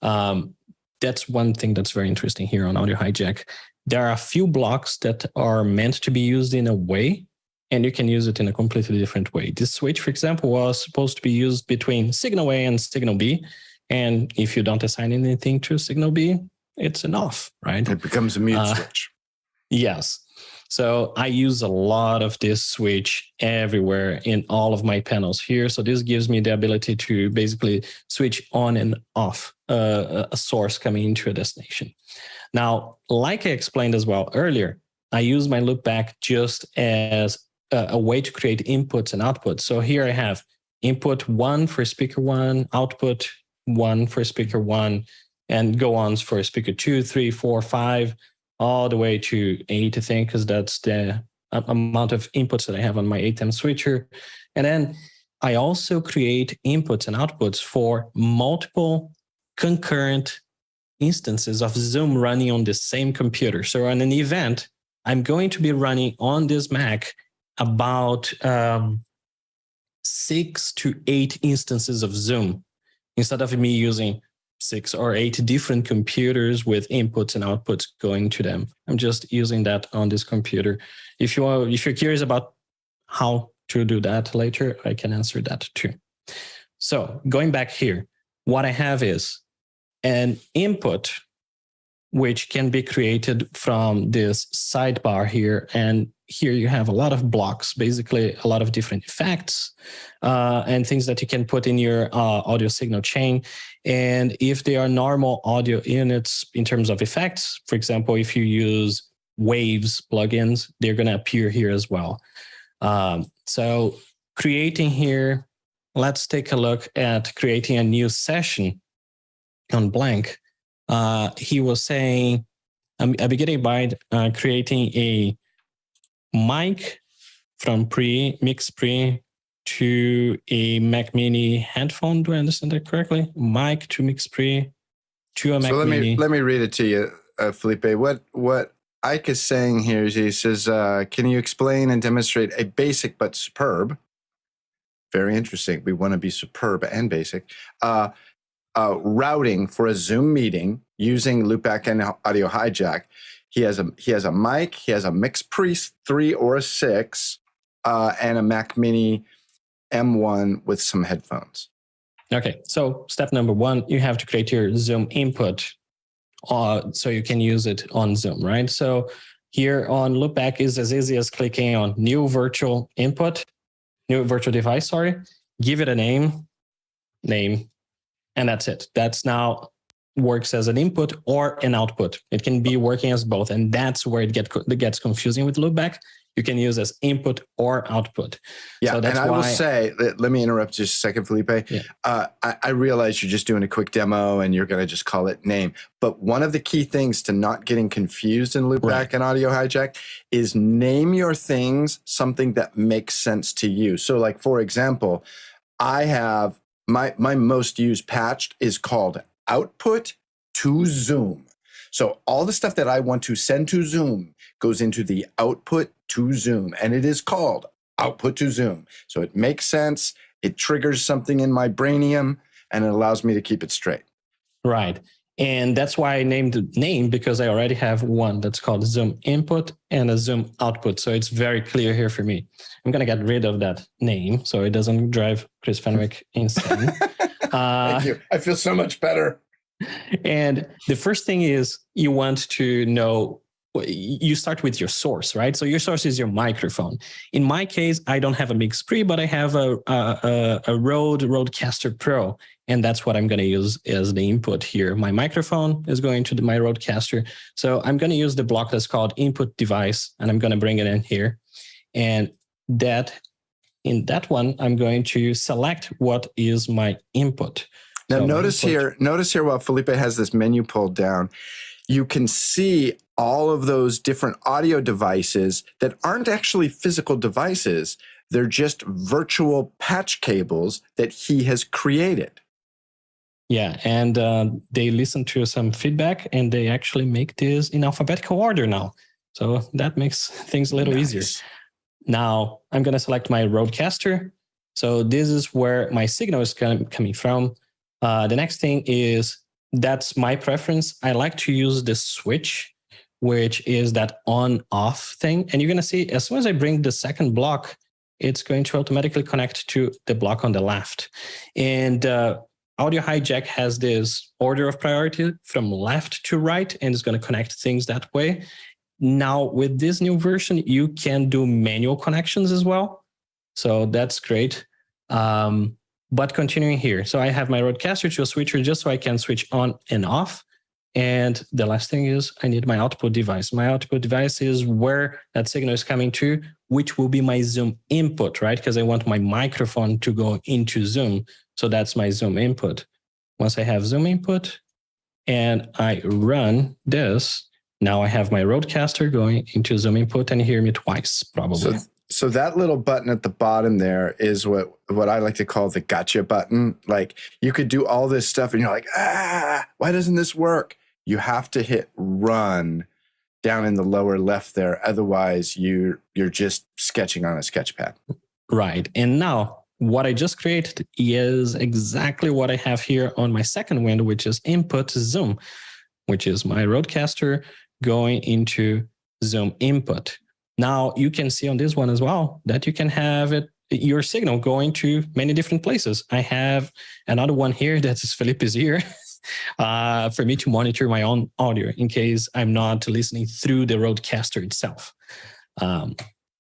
that's one thing that's very interesting here on AudioHijack. There are a few blocks that are meant to be used in a way, and you can use it in a completely different way. This switch, for example, was supposed to be used between signal A and signal B. And if you don't assign anything to signal B, it's an off, right? It becomes a mute switch. Yes. So I use a lot of this switch everywhere in all of my panels here. So this gives me the ability to basically switch on and off a source coming into a destination. Now, like I explained as well earlier, I use my Loopback just as a way to create inputs and outputs. So here I have input 1 for speaker 1, output 1 for speaker 1, and go on for speaker 2, 3, 4, 5, all the way to 8, I think, because that's the amount of inputs that I have on my 8M switcher. And then I also create inputs and outputs for multiple concurrent instances of Zoom running on the same computer. So on an event, I'm going to be running on this Mac about 6 to 8 instances of Zoom, instead of me using 6 or 8 different computers with inputs and outputs going to them. I'm just using that on this computer. If you're curious about how to do that later, I can answer that too. So going back here, what I have is an input which can be created from this sidebar here. And here you have a lot of blocks, basically a lot of different effects and things that you can put in your audio signal chain. And if they are normal audio units in terms of effects, for example, if you use waves plugins, they're going to appear here as well. So creating here, let's take a look at creating a new session on blank. He was saying, I'm beginning by creating a mic from mix pre to a MacMini headphone. Do I understand that correctly? Mic to mix pre to a MacMini. So let me read it to you, Felipe. What Ike is saying here is he says, can you explain and demonstrate a basic but superb? Very interesting. We want to be superb and basic. Routing for a Zoom meeting using Loopback and Audio Hijack. He has a mic, he has a mix pre 3 or a 6, and a MacMini M1 with some headphones. Okay, so step number 1, you have to create your Zoom input so you can use it on Zoom, right? So here on Loopback is as easy as clicking on new virtual device, give it a name, and that's it. That's now works as an input or an output. It can be working as both, and that's where it gets confusing with Loopback. You can use as input or output. Yeah, so that's and I will say, let me interrupt just a second, Felipe. Yeah. I realize you're just doing a quick demo and you're going to just call it name. But one of the key things to not getting confused in Loopback and Audio Hijack is name your things something that makes sense to you. So like, for example, I have my most used patch is called Output to Zoom. So all the stuff that I want to send to Zoom goes into the Output to Zoom, and it is called Output to Zoom. So it makes sense. It triggers something in my brainium, and it allows me to keep it straight. Right. And that's why I named the name, because I already have one that's called Zoom Input and a Zoom Output. So it's very clear here for me. I'm going to get rid of that name so it doesn't drive Chris Fenwick insane. Thank you. I feel so much better. And the first thing is you want to know, you start with your source, right? So your source is your microphone. In my case, I don't have a mix pre, but I have a Rodecaster Pro, and that's what I'm going to use as the input here. My microphone is going to my Rodecaster. So I'm going to use the block that's called input device, and I'm going to bring it in here. And in that one, I'm going to select what is my input. Now, so notice here while Felipe has this menu pulled down, you can see all of those different audio devices that aren't actually physical devices. They're just virtual patch cables that he has created. Yeah, and they listen to some feedback, and they actually make this in alphabetical order now. So that makes things a little easier. Now, I'm going to select my Rodecaster. So this is where my signal is coming from. The next thing is, that's my preference. I like to use the switch, which is that on-off thing. And you're going to see, as soon as I bring the second block, it's going to automatically connect to the block on the left. And Audio Hijack has this order of priority from left to right, and it's going to connect things that way. Now, with this new version, you can do manual connections as well. So that's great. But continuing here, so I have my Rodecaster to a switcher just so I can switch on and off. And the last thing is I need my output device. My output device is where that signal is coming to, which will be my Zoom input, right? Because I want my microphone to go into Zoom. So that's my Zoom input. Once I have Zoom input and I run this, now I have my Rodecaster going into Zoom input, and you hear me twice probably. So that little button at the bottom there is what I like to call the gotcha button. Like, you could do all this stuff and you're like, why doesn't this work? You have to hit run down in the lower left there. Otherwise, you're just sketching on a sketch pad. Right. And now what I just created is exactly what I have here on my second window, which is input Zoom, which is my Rodecaster going into Zoom input. Now you can see on this one as well that you can have your signal going to many different places. I have another one here that is Felipe's ear for me to monitor my own audio in case I'm not listening through the Rodecaster itself.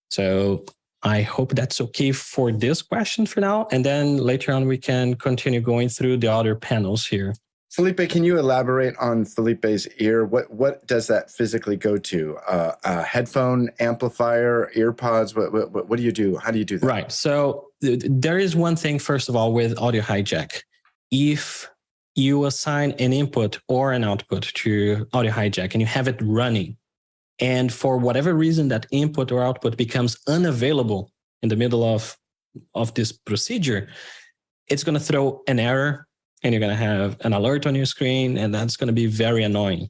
So I hope that's okay for this question for now. And then later on, we can continue going through the other panels here. Felipe, can you elaborate on Felipe's ear? What does that physically go to? A headphone, amplifier, earpods? What do you do? How do you do that? Right. So there is one thing, first of all, with AudioHijack. If you assign an input or an output to AudioHijack and you have it running, and for whatever reason that input or output becomes unavailable in the middle of this procedure, it's going to throw an error and you're going to have an alert on your screen, and that's going to be very annoying.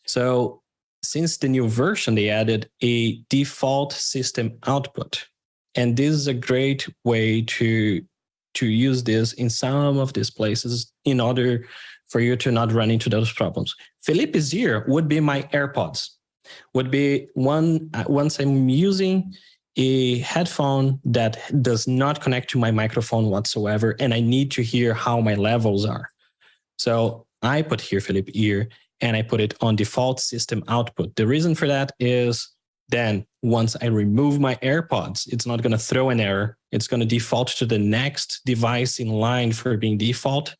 So since the new version, they added a default system output. And this is a great way to use this in some of these places in order for you to not run into those problems. Felipe's ear would be my AirPods. Would be once I'm using a headphone that does not connect to my microphone whatsoever, and I need to hear how my levels are. So I put here Felipe ear, and I put it on default system output. The reason for that is then once I remove my AirPods, it's not going to throw an error. It's going to default to the next device in line for being default,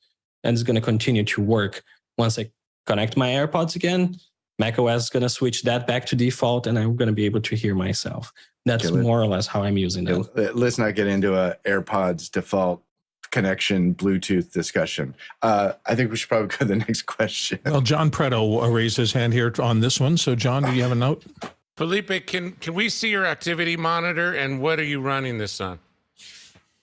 and it's going to continue to work. Once I connect my AirPods again, macOS is going to switch that back to default, and I'm going to be able to hear myself. That's more or less how I'm using that. Let's not get into a AirPods default connection Bluetooth discussion. I think we should probably go to the next question. Well, John Preto raised his hand here on this one. So, John, do you have a note? Felipe, can we see your activity monitor, and what are you running this on?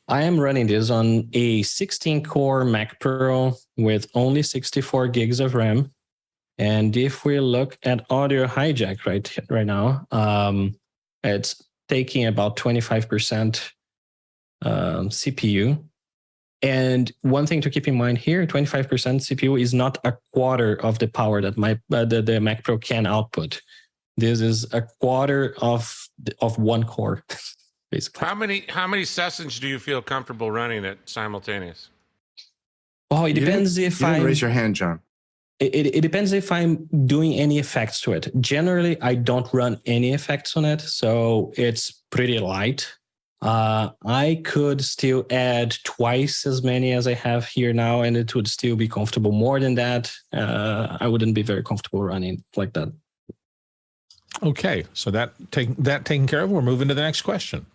I am running this on a 16-core Mac Pro with only 64 gigs of RAM. And if we look at AudioHijack right now, it's taking about 25% CPU. And one thing to keep in mind here, 25% CPU is not a quarter of the power that the Mac Pro can output. This is a quarter of one core, basically. How many sessions do you feel comfortable running it simultaneous? Oh, it depends if I raise your hand, John. It depends if I'm doing any effects to it. Generally, I don't run any effects on it, so it's pretty light. I could still add twice as many as I have here now, and it would still be comfortable. More than that, I wouldn't be very comfortable running like that. Okay, so that taken care of, we're moving to the next question.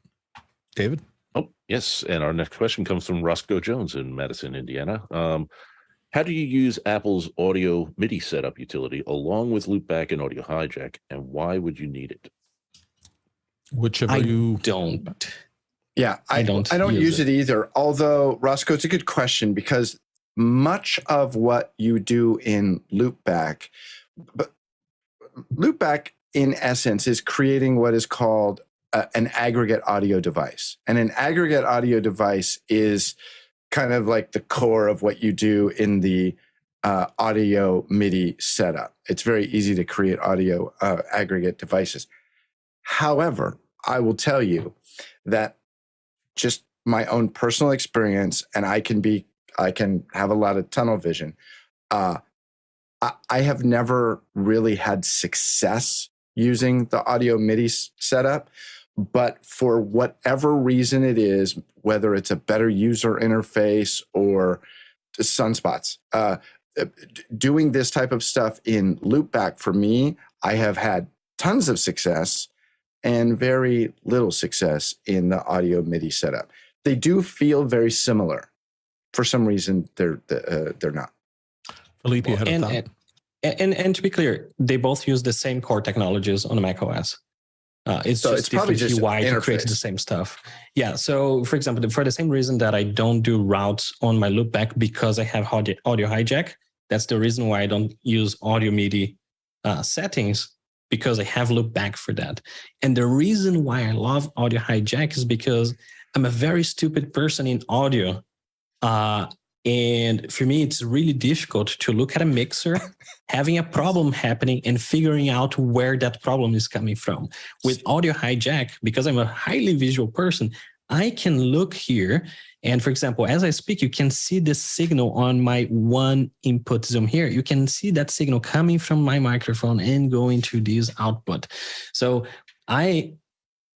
David? Oh, yes. And our next question comes from Roscoe Jones in Madison, Indiana. How do you use Apple's audio MIDI setup utility along with Loopback and AudioHijack, and why would you need it? Whichever you don't. Yeah, I don't use it either. Although, Roscoe, it's a good question because much of what you do in Loopback, in essence, is creating what is called an aggregate audio device. And an aggregate audio device is kind of like the core of what you do in the audio MIDI setup. It's very easy to create audio aggregate devices. However, I will tell you that just my own personal experience, and I can have a lot of tunnel vision. I have never really had success using the audio MIDI setup, but for whatever reason it is, whether it's a better user interface or sunspots, doing this type of stuff in Loopback for me, I have had tons of success and very little success in the audio MIDI setup. They do feel very similar. For some reason, they're not. Felipe, you had a thought? And to be clear, they both use the same core technologies on Mac OS. It's probably just UI to create the same stuff. Yeah. So, for example, for the same reason that I don't do routes on my Loopback because I have AudioHijack, that's the reason why I don't use audio MIDI settings, because I have Loopback for that. And the reason why I love AudioHijack is because I'm a very stupid person in audio. And for me, it's really difficult to look at a mixer, having a problem happening and figuring out where that problem is coming from. With AudioHijack, because I'm a highly visual person, I can look here. And for example, as I speak, you can see the signal on my one input zoom here. You can see that signal coming from my microphone and going to this output. So I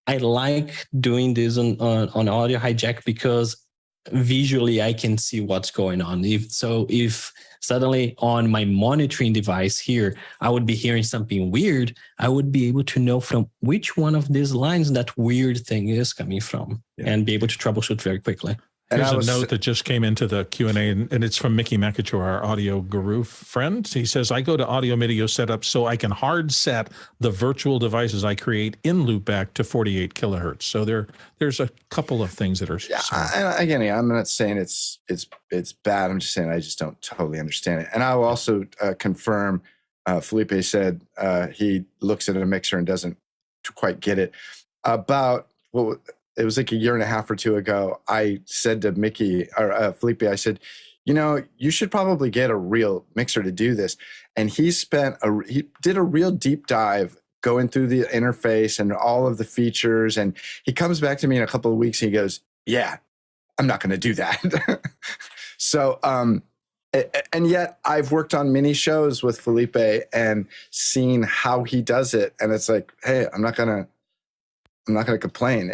like doing this on AudioHijack because visually I can see what's going on. If suddenly on my monitoring device here, I would be hearing something weird, I would be able to know from which one of these lines that weird thing is coming from and be able to troubleshoot very quickly. Here's a note that just came into the Q&A, and it's from Mickey Mekachu, our audio guru friend. He says, I go to Audio MIDI setup so I can hard set the virtual devices I create in Loopback to 48 kilohertz. So there's a couple of things that are. Again, I'm not saying it's bad. I'm just saying I just don't totally understand it. And I will also confirm, Felipe said he looks at a mixer and doesn't quite get it. It was like a year and a half or two ago, I said to Felipe, I said, you should probably get a real mixer to do this. And he did a real deep dive going through the interface and all of the features. And he comes back to me in a couple of weeks and he goes, yeah, I'm not going to do that. So, and yet I've worked on mini shows with Felipe and seen how he does it. And it's like, hey, I'm not going to complain.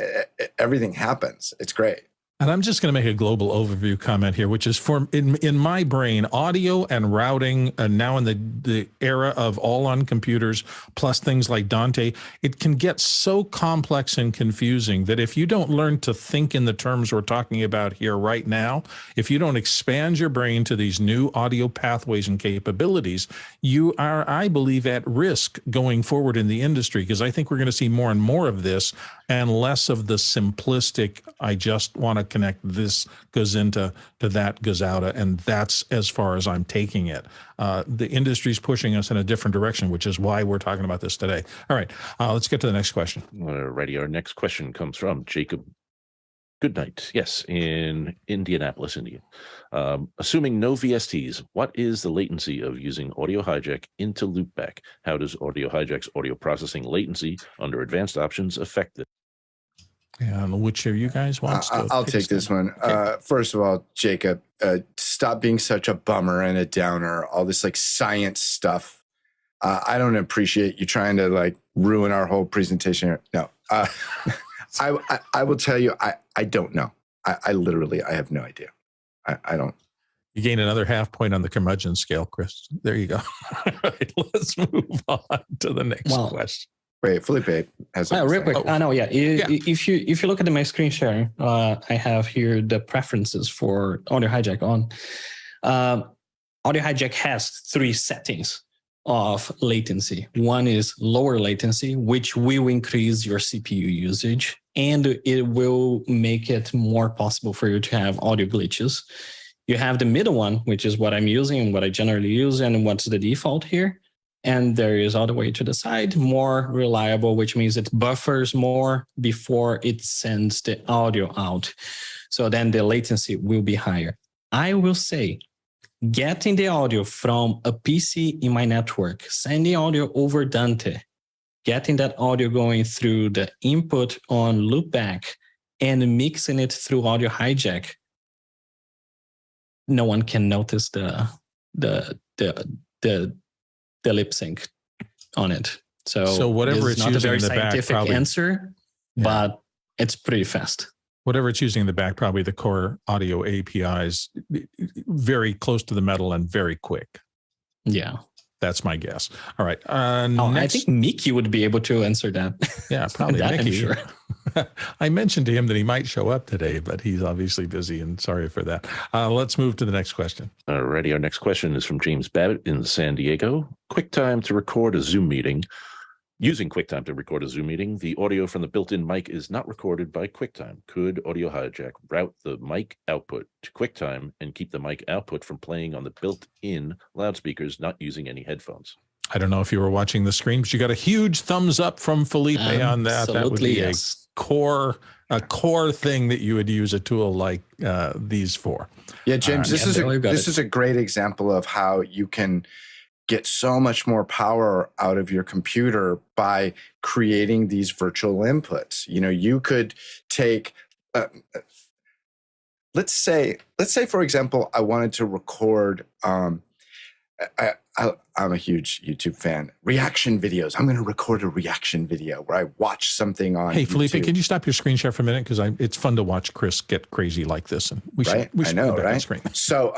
Everything happens. It's great. And I'm just going to make a global overview comment here, which is in my brain, audio and routing, and now in the era of all on computers, plus things like Dante, it can get so complex and confusing that if you don't learn to think in the terms we're talking about here right now, if you don't expand your brain to these new audio pathways and capabilities, you are, I believe, at risk going forward in the industry, because I think we're going to see more and more of this and less of the simplistic, I just want to connect this goes into that goes out, and that's as far as I'm taking it. The industry's pushing us in a different direction, which is why we're talking about this today. All right, let's get to the next question. Alrighty, our next question comes from Jacob Goodnight. Yes, in Indianapolis, India. Assuming no VSTs, what is the latency of using AudioHijack into Loopback? How does AudioHijack's audio processing latency under advanced options affect it? And which of you guys wants to? I'll take this one. Okay. First of all, Jacob, stop being such a bummer and a downer. All this like science stuff. I don't appreciate you trying to like ruin our whole presentation here. No, I will tell you, I don't know. I literally, I have no idea. I don't. You gain another half point on the curmudgeon scale, Chris. There you go. All right, let's move on to the next question. Wait, Felipe has real quick. If you look at my screen share, I have here the preferences for AudioHijack on. AudioHijack has 3 settings of latency. One is lower latency, which will increase your CPU usage, and it will make it more possible for you to have audio glitches. You have the middle one, which is what I'm using and what I generally use and what's the default here. And there is all the way to the side, more reliable, which means it buffers more before it sends the audio out. So then the latency will be higher. I will say, getting the audio from a PC in my network, sending audio over Dante, getting that audio going through the input on Loopback and mixing it through AudioHijack, no one can notice the lip sync on it. So whatever it's not using a very in the scientific back, answer, but it's pretty fast. Whatever it's using in the back, probably the core audio APIs, very close to the metal and very quick. Yeah. That's my guess. All right. I think Mickey would be able to answer that. Yeah, probably that, Mickey. I'm sure. I mentioned to him that he might show up today, but he's obviously busy, and sorry for that. Let's move to the next question. Alrighty, our next question is from James Babbitt in San Diego. QuickTime to record a Zoom meeting. Using QuickTime to record a Zoom meeting, the audio from the built-in mic is not recorded by QuickTime. Could AudioHijack route the mic output to QuickTime and keep the mic output from playing on the built-in loudspeakers, not using any headphones? I don't know if you were watching the screen, but you got a huge thumbs up from Felipe on that. That would be a core thing that you would use a tool like these for. Yeah, James, this is a great example of how you can get so much more power out of your computer by creating these virtual inputs. You know, you could take, let's say, for example, I wanted to record, I'm a huge YouTube fan. Reaction videos. I'm going to record a reaction video where I watch something on Hey, Felipe, YouTube. can you stop your screen share for a minute? Because it's fun to watch Chris get crazy like this. And we should I know, put back on right? screen. So,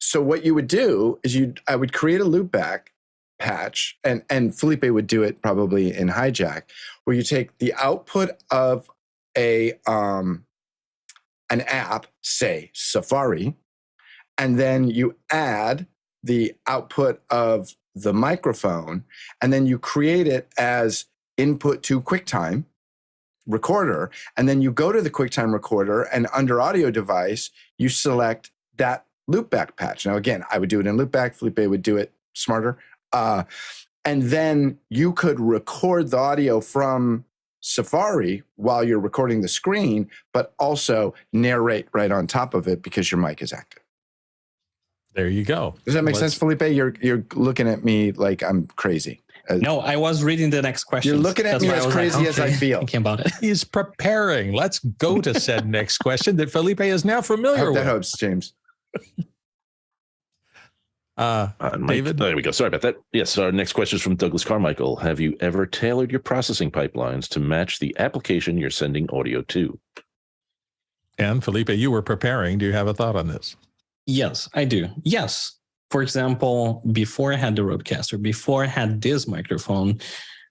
so what you would do is I would create a loopback patch, and Felipe would do it probably in Hijack, where you take the output of an app, say Safari, and then you add the output of the microphone, and then you create it as input to QuickTime recorder, and then you go to the QuickTime recorder, and under audio device, you select that loopback patch. Now, again, I would do it in loopback. Felipe would do it smarter. And then you could record the audio from Safari while you're recording the screen, but also narrate right on top of it because your mic is active. There you go. Does that make sense, Felipe? You're looking at me like I'm crazy. No, I was reading the next question. You're looking at me as crazy as I feel. Thinking about it. He's preparing. Let's go to said next question that Felipe is now familiar with. That helps, James. David? There we go. Sorry about that. Yes, our next question is from Douglas Carmichael. Have you ever tailored your processing pipelines to match the application you're sending audio to? And Felipe, you were preparing. Do you have a thought on this? Yes, I do. Yes. For example, before I had the Rodecaster, before I had this microphone,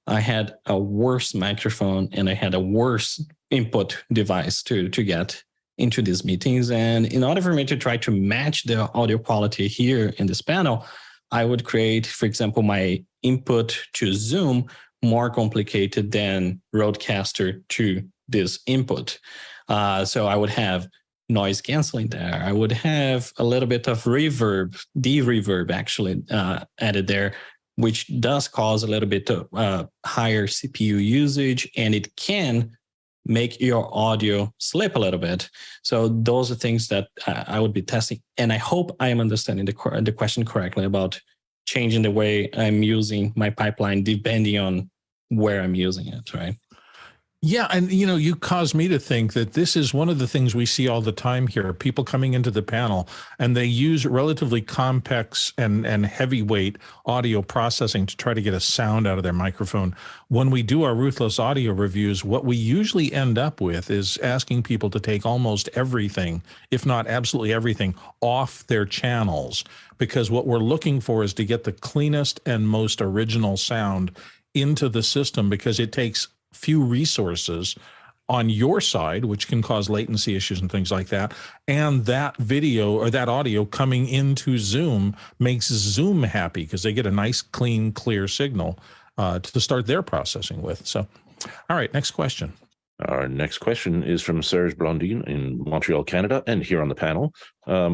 I had a worse microphone and I had a worse input device to get into these meetings. And in order for me to try to match the audio quality here in this panel, I would create, for example, my input to Zoom more complicated than Rodecaster to this input. So I would have noise canceling there. I would have a little bit of reverb, de-reverb actually added there, which does cause a little bit of higher CPU usage, and it can make your audio slip a little bit. So those are things that I would be testing. And I hope I am understanding the question correctly about changing the way I'm using my pipeline depending on where I'm using it, right? Yeah. And, you caused me to think that this is one of the things we see all the time here. People coming into the panel and they use relatively complex and heavyweight audio processing to try to get a sound out of their microphone. When we do our Ruthless Audio reviews, what we usually end up with is asking people to take almost everything, if not absolutely everything, off their channels, because what we're looking for is to get the cleanest and most original sound into the system, because it takes few resources on your side, which can cause latency issues and things like that. And that video or that audio coming into Zoom makes Zoom happy because they get a nice, clean, clear signal to start their processing with. So, all right, next question. Our next question is from Serge Blondin in Montreal, Canada, and here on the panel.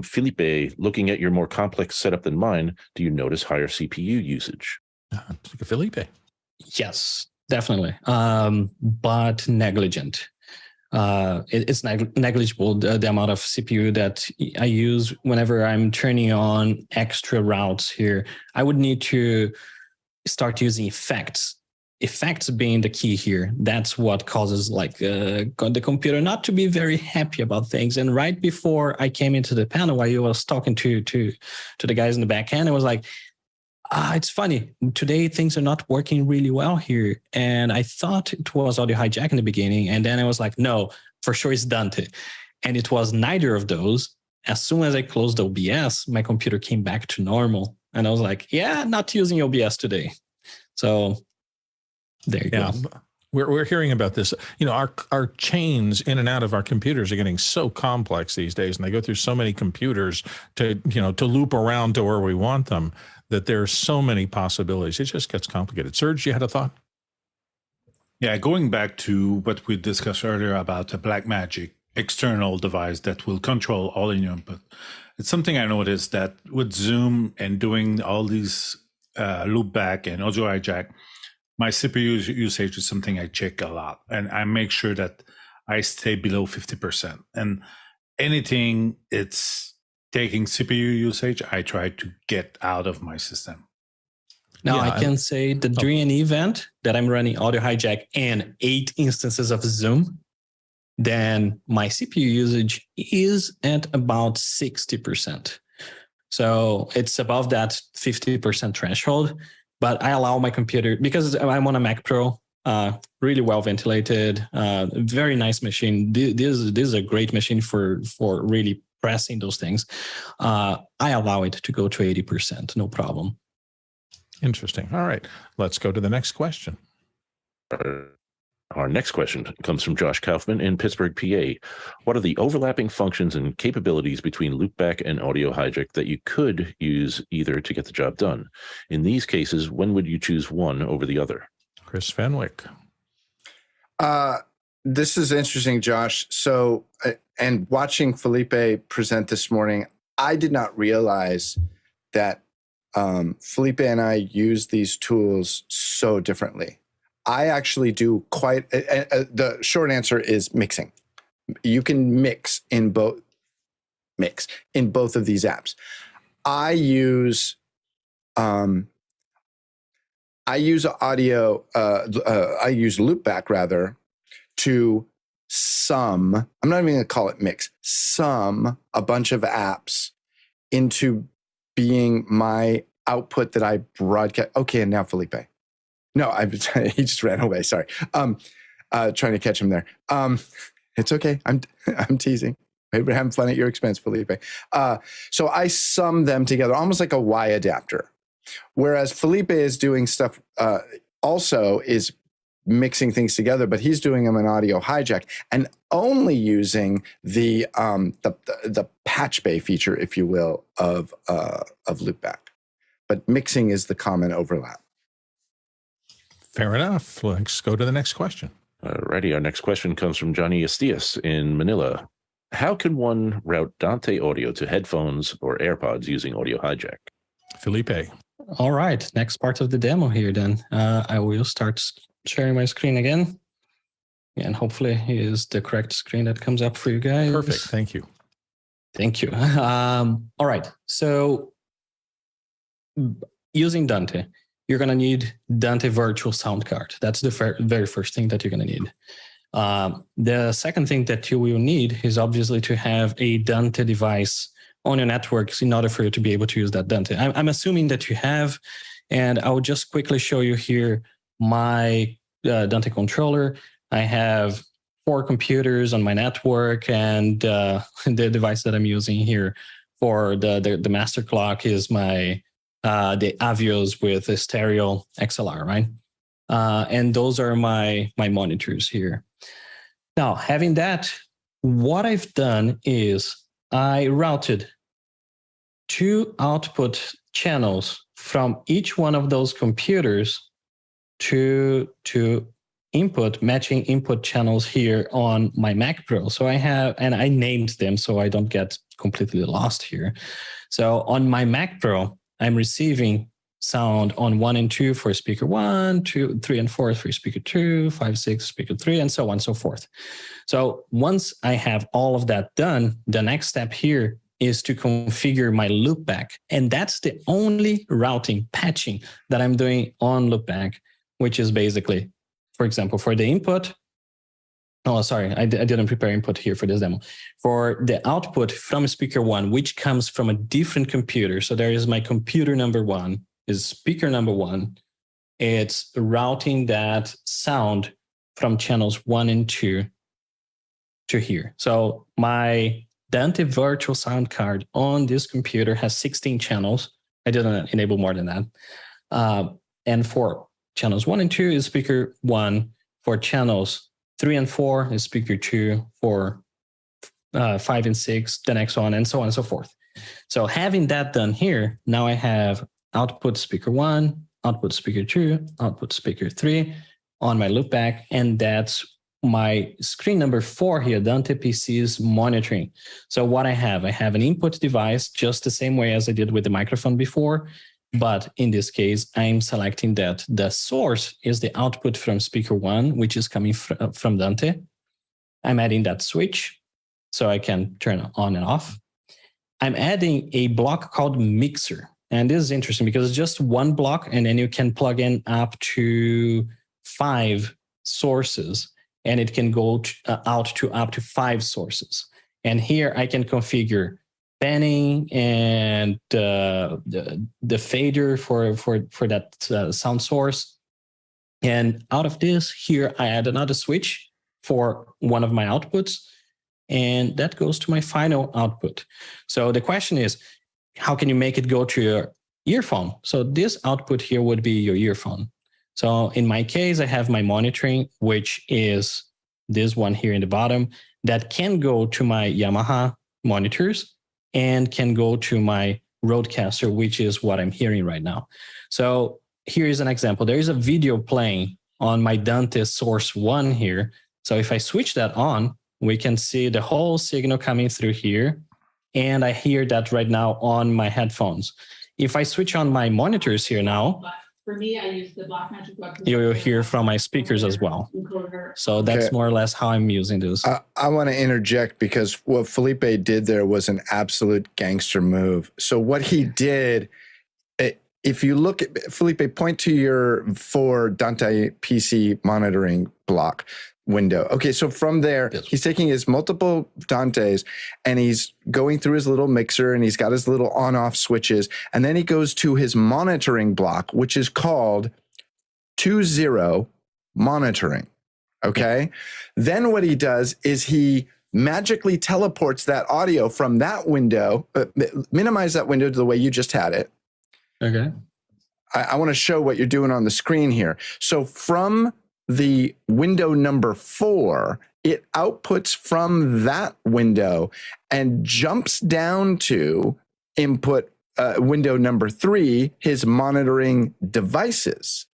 Felipe, looking at your more complex setup than mine, do you notice higher CPU usage? Felipe. Yes. Definitely, but negligent. It's negligible, the amount of CPU that I use whenever I'm turning on extra routes here. I would need to start using effects. Effects being the key here. That's what causes the computer not to be very happy about things. And right before I came into the panel, while you was talking to the guys in the back end, I was like, it's funny. Today, things are not working really well here. And I thought it was AudioHijack in the beginning. And then I was like, no, for sure it's Dante. And it was neither of those. As soon as I closed OBS, my computer came back to normal. And I was like, yeah, not using OBS today. So there you go. We're hearing about this. Our chains in and out of our computers are getting so complex these days, and they go through so many computers to loop around to where we want them, that there's so many possibilities. It just gets complicated. Serge, you had a thought? Yeah, going back to what we discussed earlier about a Blackmagic external device that will control all in your input. It's something I noticed that with Zoom and doing all these loopback and AudioHijack, my CPU usage is something I check a lot, and I make sure that I stay below 50%. And anything it's taking CPU usage, I try to get out of my system. Now, I can say that during an event that I'm running AudioHijack and 8 instances of Zoom, then my CPU usage is at about 60%. So it's above that 50% threshold, but I allow my computer, because I'm on a Mac Pro, really well ventilated, very nice machine. This is a great machine for really pressing those things. I allow it to go to 80%, no problem. Interesting. All right, let's go to the next question. Our next question comes from Josh Kaufman in Pittsburgh, PA. What are the overlapping functions and capabilities between Loopback and AudioHijack that you could use either to get the job done? In these cases, when would you choose one over the other? Chris Fenwick. This is interesting, Josh. So, and watching Felipe present this morning, I did not realize that Felipe and I use these tools so differently. I actually do quite, the short answer is mixing. You can mix in both of these apps. I use Loopback rather to sum, I'm not even going to call it mix, sum a bunch of apps into being my output that I broadcast. Okay, and now Felipe. No, he just ran away. Sorry. Trying to catch him there. It's okay. I'm teasing. Maybe we're having fun at your expense, Felipe. So I sum them together, almost like a Y adapter. Whereas Felipe is doing stuff, also is mixing things together, but he's doing them in AudioHijack and only using the patch bay feature, if you will, of Loopback. But mixing is the common overlap. Fair enough. Let's go to the next question. Alrighty, our next question comes from Johnny Estias in Manila. How can one route Dante audio to headphones or AirPods using AudioHijack? Felipe. All right, next part of the demo here then. I will start sharing my screen again. And hopefully it is the correct screen that comes up for you guys. Perfect, thank you. Thank you. All right, so using Dante, you're going to need Dante virtual sound card. That's the very first thing that you're going to need. The second thing that you will need is obviously to have a Dante device on your networks in order for you to be able to use that Dante. I'm assuming that you have, and I will just quickly show you here my Dante controller. I have 4 computers on my network, and the device that I'm using here for the master clock is my the Avios with a stereo XLR, right? And those are my monitors here. Now, having that, what I've done is I routed 2 output channels from each one of those computers to matching input channels here on my Mac Pro. So I have, and I named them so I don't get completely lost here. So on my Mac Pro, I'm receiving sound on 1 and 2 for speaker 1, 2, 3 and 4 for speaker 2, 5, 6, speaker 3, and so on and so forth. So once I have all of that done, the next step here is to configure my Loopback. And that's the only routing, patching that I'm doing on Loopback, which is basically, for example, for the input. Oh, sorry, I didn't prepare input here for this demo. For the output from speaker 1, which comes from a different computer. So there is my computer number 1, is speaker number 1. It's routing that sound from channels 1 and 2 to here. So my Dante virtual sound card on this computer has 16 channels. I didn't enable more than that. And for channels 1 and 2 is speaker 1. For channels 3 and 4 is speaker 2. For 5 and 6, the next one, and so on and so forth. So having that done here, now I have output speaker 1, output speaker 2, output speaker 3 on my Loopback, and that's my screen number 4 here, Dante PC's monitoring. So what I have an input device just the same way as I did with the microphone before, but in this case, I'm selecting that the source is the output from speaker 1, which is coming from Dante. I'm adding that switch so I can turn on and off. I'm adding a block called mixer. And this is interesting because it's just one block, and then you can plug in up to 5 sources. and it can go out to up to 5 sources. And here I can configure panning and the fader for that sound source. And out of this, here I add another switch for one of my outputs, and that goes to my final output. So the question is, how can you make it go to your earphone? So this output here would be your earphone. So in my case, I have my monitoring, which is this one here in the bottom, that can go to my Yamaha monitors and can go to my Rodecaster, which is what I'm hearing right now. So here is an example. There is a video playing on my Dante source 1 here. So if I switch that on, we can see the whole signal coming through here. And I hear that right now on my headphones. If I switch on my monitors here now, for me, I use the Blackmagic Web. you will hear from my speakers as well. So that's more or less how I'm using this. I want to interject because what Felipe did there was an absolute gangster move. So what he did, if you look at Felipe, point to your 4 Dante PC monitoring block window. Okay, so from there, he's taking his multiple Dantes and he's going through his little mixer and he's got his little on-off switches. And then he goes to his monitoring block, which is called 2.0 monitoring. Okay. Then what he does is he magically teleports that audio from that window, minimize that window to the way you just had it. Okay. I want to show what you're doing on the screen here. So from the window number 4, it outputs from that window and jumps down to input window number 3, his monitoring devices.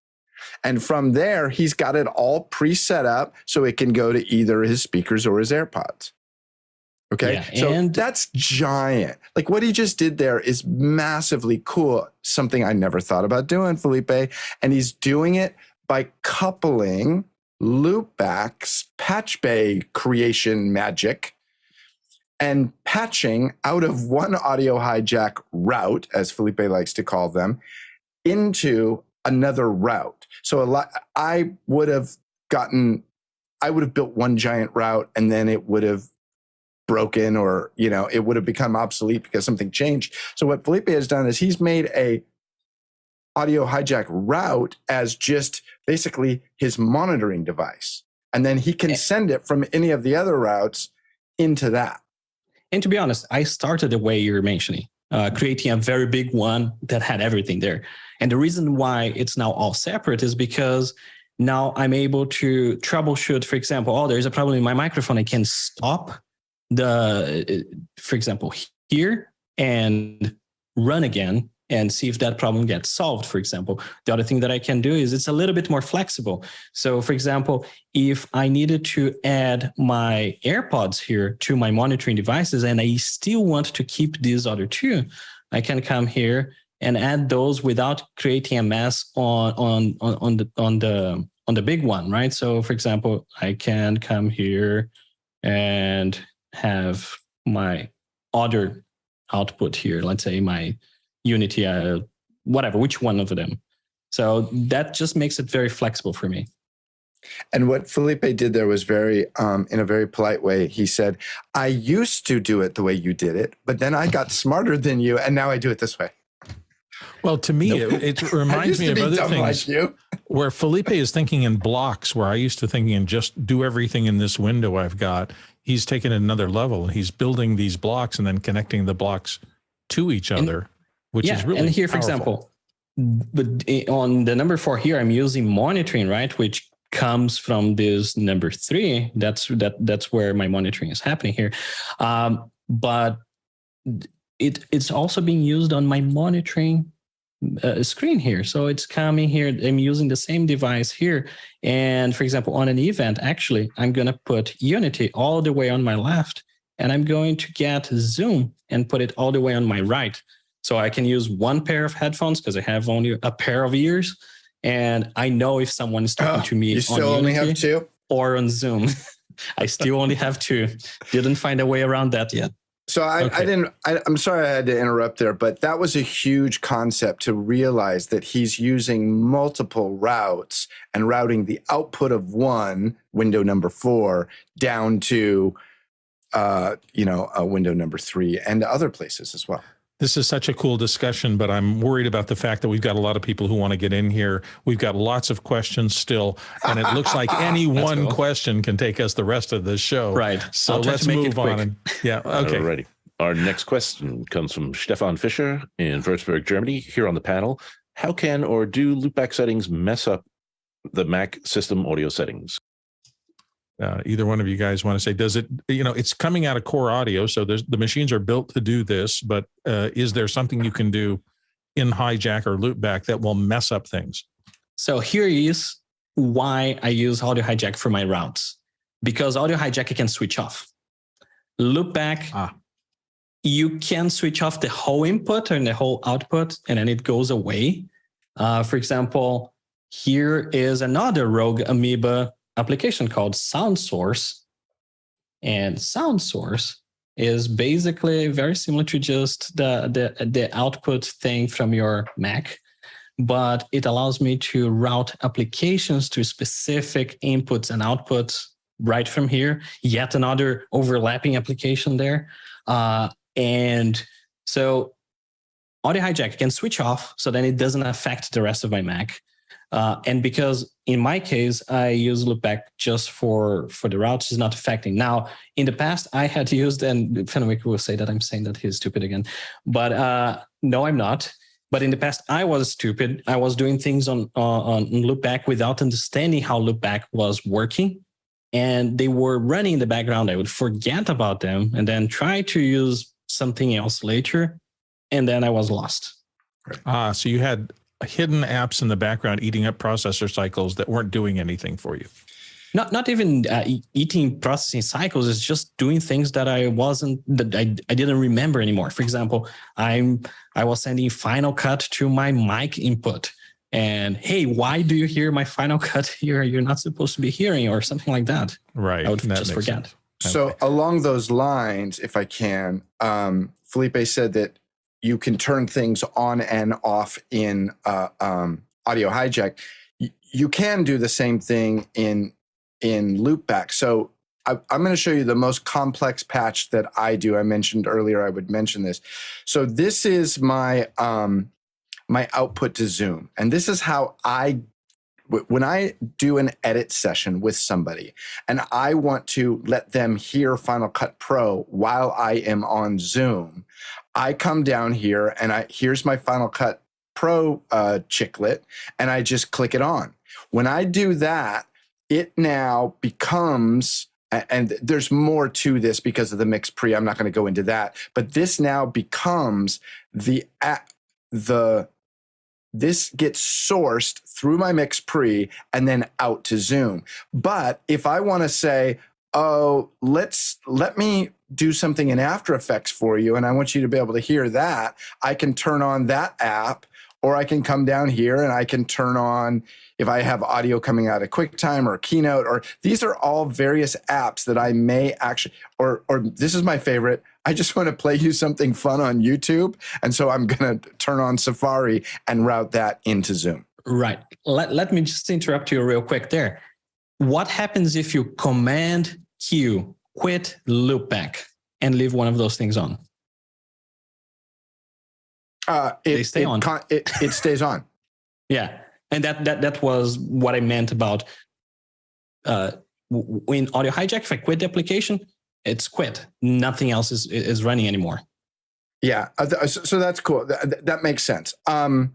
And from there, he's got it all pre-set up so it can go to either his speakers or his AirPods. Okay, yeah, so and that's giant. Like what he just did there is massively cool. Something I never thought about doing, Felipe. And he's doing it by coupling Loopback's patch bay creation magic and patching out of one AudioHijack route, as Felipe likes to call them, into another route. So I would have built one giant route and then it would have broken or, it would have become obsolete because something changed. So what Felipe has done is he's made a AudioHijack route as just basically his monitoring device. And then he can send it from any of the other routes into that. And to be honest, I started the way you're mentioning, creating a very big one that had everything there. And the reason why it's now all separate is because now I'm able to troubleshoot, for example, there's a problem in my microphone. I can stop for example, here and run again and see if that problem gets solved, for example. The other thing that I can do is it's a little bit more flexible. So for example, if I needed to add my AirPods here to my monitoring devices and I still want to keep these other 2, I can come here and add those without creating a mess on the big one, right? So for example, I can come here and have my other output here, let's say my Unity, whatever, which one of them. So that just makes it very flexible for me. And what Felipe did there was very, in a very polite way, he said, I used to do it the way you did it, but then I got smarter than you, and now I do it this way. Well, to me, it reminds me of other things like where Felipe is thinking in blocks, where I used to think in just do everything in this window I've got. He's taken it another level and he's building these blocks and then connecting the blocks to each other, which is really and here, powerful. For example, but on the number 4 here, I'm using monitoring, right? Which comes from this number 3. That's where my monitoring is happening here. But it's also being used on my monitoring screen here. So it's coming here. I'm using the same device here. And for example, on an event, actually, I'm going to put Unity all the way on my left, and I'm going to get Zoom and put it all the way on my right. So I can use one pair of headphones because I have only a pair of ears. And I know if someone is talking to me you still on only Unity have 2 or on Zoom. I still only have 2. Didn't find a way around that yet. So I'm sorry I had to interrupt there, but that was a huge concept to realize that he's using multiple routes and routing the output of one, window number 4, down to, window number 3 and other places as well. This is such a cool discussion, but I'm worried about the fact that we've got a lot of people who want to get in here. We've got lots of questions still, and it looks like any one question can take us the rest of the show. Right. So let's move on. Okay. Alrighty. Our next question comes from Stefan Fischer in Würzburg, Germany. Here on the panel, how can or do loopback settings mess up the Mac system audio settings? Either one of you guys want to say, does it, it's coming out of core audio, so the machines are built to do this, but is there something you can do in hijack or loopback that will mess up things? So here is why I use AudioHijack for my routes. Because AudioHijack can switch off. Loopback, you can switch off the whole input and the whole output, and then it goes away. For example, here is another Rogue Amoeba application called Sound Source. And Sound Source is basically very similar to just the output thing from your Mac, but it allows me to route applications to specific inputs and outputs right from here. Yet another overlapping application there. And so AudioHijack can switch off so then it doesn't affect the rest of my Mac. And because in my case, I use Loopback just for the routes, it's not affecting. Now, in the past, I had used, and Fenwick will say that I'm saying that he's stupid again, but no, I'm not. But in the past, I was stupid. I was doing things on Loopback without understanding how Loopback was working. And they were running in the background. I would forget about them and then try to use something else later. And then I was lost. So you had hidden apps in the background eating up processor cycles that weren't doing anything for you. Not even eating processing cycles. It's just doing things that I didn't remember anymore. For example, I was sending Final Cut to my mic input. And hey, why do you hear my Final Cut here? You're not supposed to be hearing, or something like that. Right. I would just forget. Sense. So Okay. along those lines, if I can, Felipe said that you can turn things on and off in AudioHijack. You can do the same thing in Loopback. So I'm going to show you the most complex patch that I do. I mentioned earlier I would mention this. So this is my my output to Zoom, and this is how when I do an edit session with somebody and I want to let them hear Final Cut Pro while I am on Zoom, I come down here and here's my Final Cut Pro chiclet, and I just click it on. When I do that, it now becomes, and there's more to this because of the mix pre, I'm not going to go into that, but this now becomes this gets sourced through my mix pre and then out to Zoom. But if I want to say, oh, let me do something in After Effects for you, and I want you to be able to hear that, I can turn on that app, or I can come down here and I can turn on, if I have audio coming out of QuickTime or Keynote, or these are all various apps that I may actually, or this is my favorite, I just want to play you something fun on YouTube, and so I'm going to turn on Safari and route that into Zoom. Right. Let me just interrupt you real quick there. What happens if you Command Q, quit Loopback, and leave one of those things on? They stay on. It stays on. Yeah. And that was what I meant about in AudioHijack. If I quit the application, it's quit. Nothing else is running anymore. Yeah. So that's cool. That makes sense. Yeah,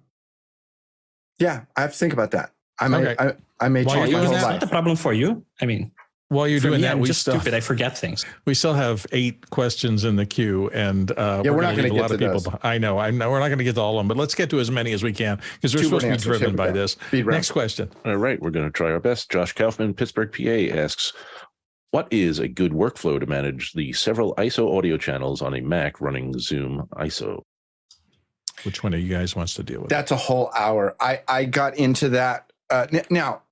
I have to think about that. I may change my whole It's life. not a problem for you. I mean, While you're doing that, I'm just stupid. I forget things. We still have 8 questions in the queue, and we're not going to get to those. I know. We're not going to get to all of them, but let's get to as many as we can because we're supposed to be driven by this. Next question. All right, we're going to try our best. Josh Kaufman, Pittsburgh, PA, asks, what is a good workflow to manage the several ISO audio channels on a Mac running Zoom ISO? Which one of you guys wants to deal with? That's a whole hour. I got into that. Now,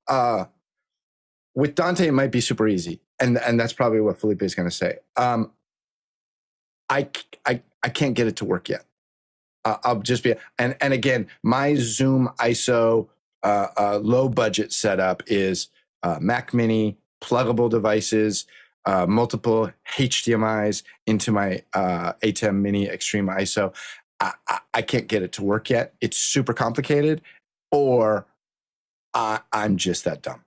with Dante, it might be super easy. And that's probably what Felipe is going to say. I can't get it to work yet. I'll just be, and again, my Zoom ISO low budget setup is Mac Mini, pluggable devices, multiple HDMIs into my ATEM Mini Extreme ISO. I can't get it to work yet. It's super complicated, or I'm just that dumb.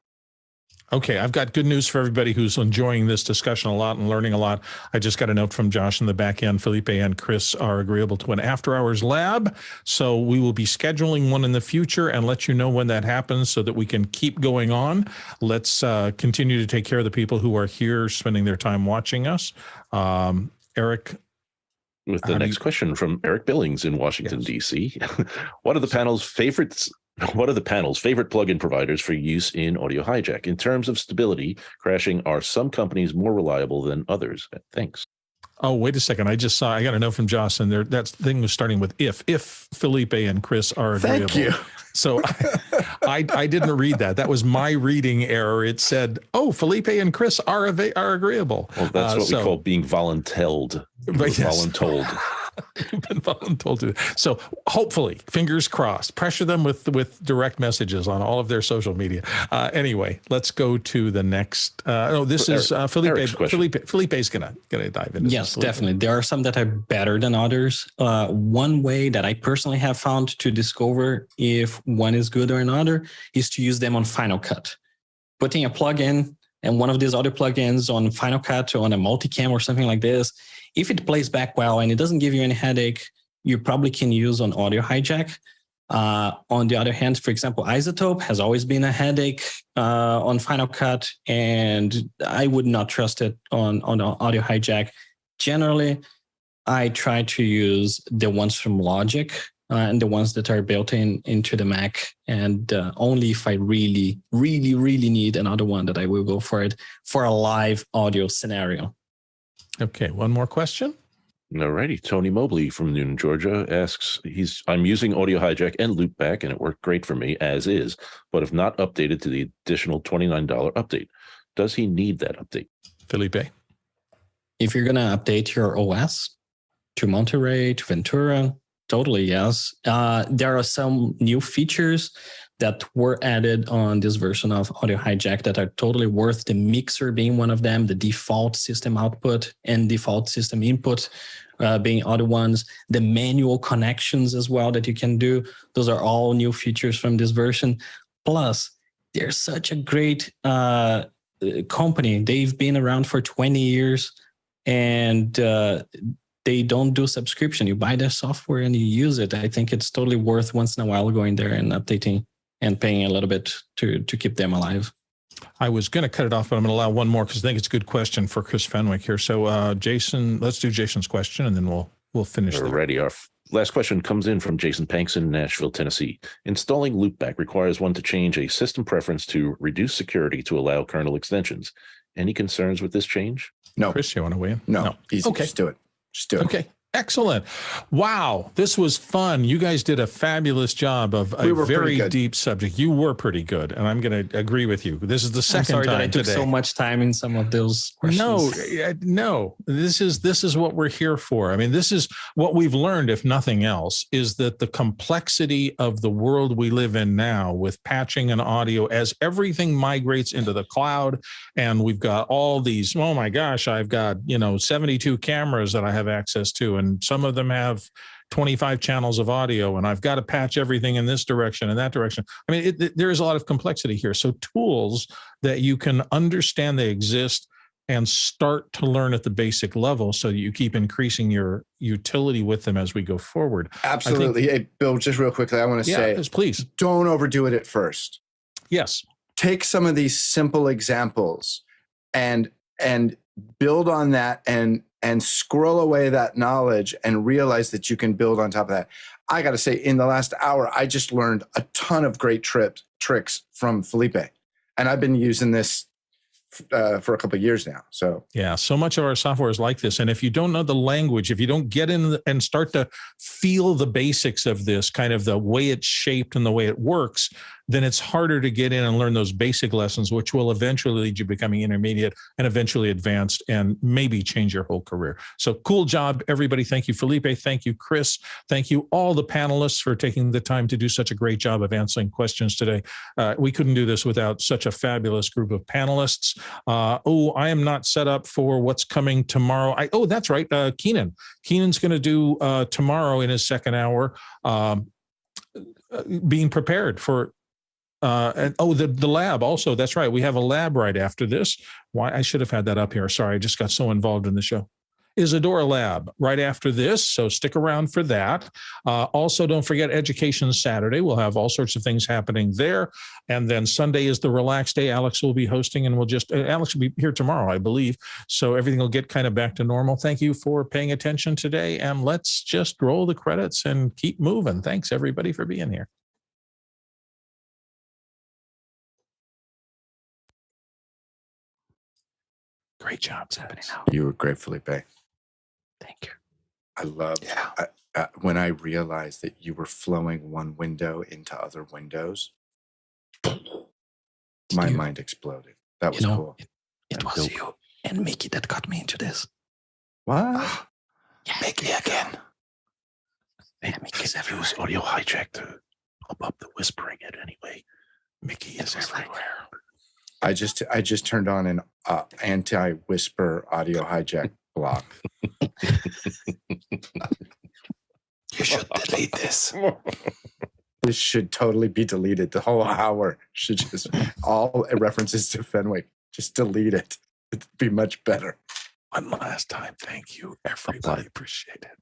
Okay, I've got good news for everybody who's enjoying this discussion a lot and learning a lot. I just got a note from Josh in the back end. Felipe and Chris are agreeable to an after-hours lab, so we will be scheduling one in the future and let you know when that happens so that we can keep going on. Let's continue to take care of the people who are here spending their time watching us. Eric? With the next question from Eric Billings in Washington, D.C. What are the panel's favorite plugin providers for use in AudioHijack? In terms of stability, crashing, are some companies more reliable than others? Thanks. Oh, wait a second. I got a note from Josh, and that thing was starting with if Felipe and Chris are agreeable. Thank you. So I didn't read that. That was my reading error. It said, oh, Felipe and Chris are agreeable. Well, that's what we call being voluntold. Voluntold. Been voluntold to. So hopefully, fingers crossed, pressure them with direct messages on all of their social media. Anyway, let's go to the next. This is Felipe. Felipe's gonna dive into. Yes, definitely. There are some that are better than others. One way that I personally have found to discover if one is good or another is to use them on Final Cut. Putting a plugin and one of these other plugins on Final Cut or on a multicam or something like this, if it plays back well and it doesn't give you any headache, you probably can use on AudioHijack. On the other hand, for example, Isotope has always been a headache on Final Cut, and I would not trust it on AudioHijack. Generally, I try to use the ones from Logic and the ones that are built into the Mac, and only if I really, really, really need another one that I will go for it for a live audio scenario. Okay, one more question. All righty. Tony Mobley from Newnan, Georgia asks, I'm using AudioHijack and Loopback, and it worked great for me as is, but have not updated to the additional $29 update. Does he need that update? Felipe? If you're going to update your OS to Monterey, to Ventura, totally yes. There are some new features that were added on this version of AudioHijack that are totally worth, the mixer being one of them, the default system output and default system input being other ones, the manual connections as well that you can do. Those are all new features from this version. Plus, they're such a great company. They've been around for 20 years and they don't do subscription. You buy their software and you use it. I think it's totally worth once in a while going there and updating and paying a little bit to keep them alive. I was going to cut it off, but I'm going to allow one more because I think it's a good question for Chris Fenwick here. So Jason, let's do Jason's question and then we'll finish. Alrighty. Our last question comes in from Jason Panks in Nashville, Tennessee. Installing Loopback requires one to change a system preference to reduce security to allow kernel extensions. Any concerns with this change? No. Chris, you want to weigh in? No. Easy. Okay. Just do it. Okay. Excellent. Wow. This was fun. You guys did a fabulous job of a very deep subject. You were pretty good. And I'm going to agree with you. This is the second time that I took today. so much time in some of those questions. No. This is what we're here for. I mean, this is what we've learned, if nothing else, is that the complexity of the world we live in now with patching and audio, as everything migrates into the cloud, and we've got all these, oh my gosh, I've got, 72 cameras that I have access to, and some of them have 25 channels of audio, and I've got to patch everything in this direction and that direction. I mean, there is a lot of complexity here. So tools that you can understand they exist and start to learn at the basic level so that you keep increasing your utility with them as we go forward. Absolutely. Hey, Bill, just real quickly, I want to say, please don't overdo it at first. Yes. Take some of these simple examples and build on that and squirrel away that knowledge and realize that you can build on top of that. I got to say, in the last hour, I just learned a ton of great tricks from Felipe. And I've been using this for a couple of years now. So so much of our software is like this. And if you don't know the language, if you don't get in and start to feel the basics of this, kind of the way it's shaped and the way it works, then it's harder to get in and learn those basic lessons, which will eventually lead you becoming intermediate and eventually advanced and maybe change your whole career. So cool job, everybody. Thank you, Felipe. Thank you, Chris. Thank you, all the panelists, for taking the time to do such a great job of answering questions today. We couldn't do this without such a fabulous group of panelists. I am not set up for what's coming tomorrow. That's right. Keenan's going to do tomorrow in his second hour, being prepared for the lab also. That's right. We have a lab right after this. Why? I should have had that up here. Sorry, I just got so involved in the show. Isadora Lab right after this, so stick around for that. Also, don't forget Education Saturday. We'll have all sorts of things happening there. And then Sunday is the relaxed day. Alex will be hosting, and Alex will be here tomorrow, I believe. So everything will get kind of back to normal. Thank you for paying attention today, and let's just roll the credits and keep moving. Thanks, everybody, for being here. Great job, Zach. You were great, Felipe. Thank you. I love when I realized that you were flowing one window into other windows. My mind exploded. That was cool. It was you and Mickey that got me into this. What? Yeah, Mickey again. Hey, Mickey's use AudioHijack to help up the whispering it anyway. Mickey is everywhere. I just turned on an anti-whisper AudioHijack block. You should delete this. This should totally be deleted. The whole hour should just all references to Fenwick. Just delete it. It'd be much better. One last time, thank you, everybody. Appreciate it.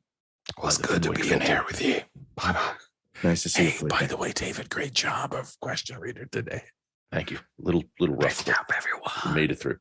Well, it's good to be in here with you. Bye-bye. Nice to see you, Felipe. By the way, David, great job of question reader today. Thank you. Little rough. Good job, everyone. Made it through.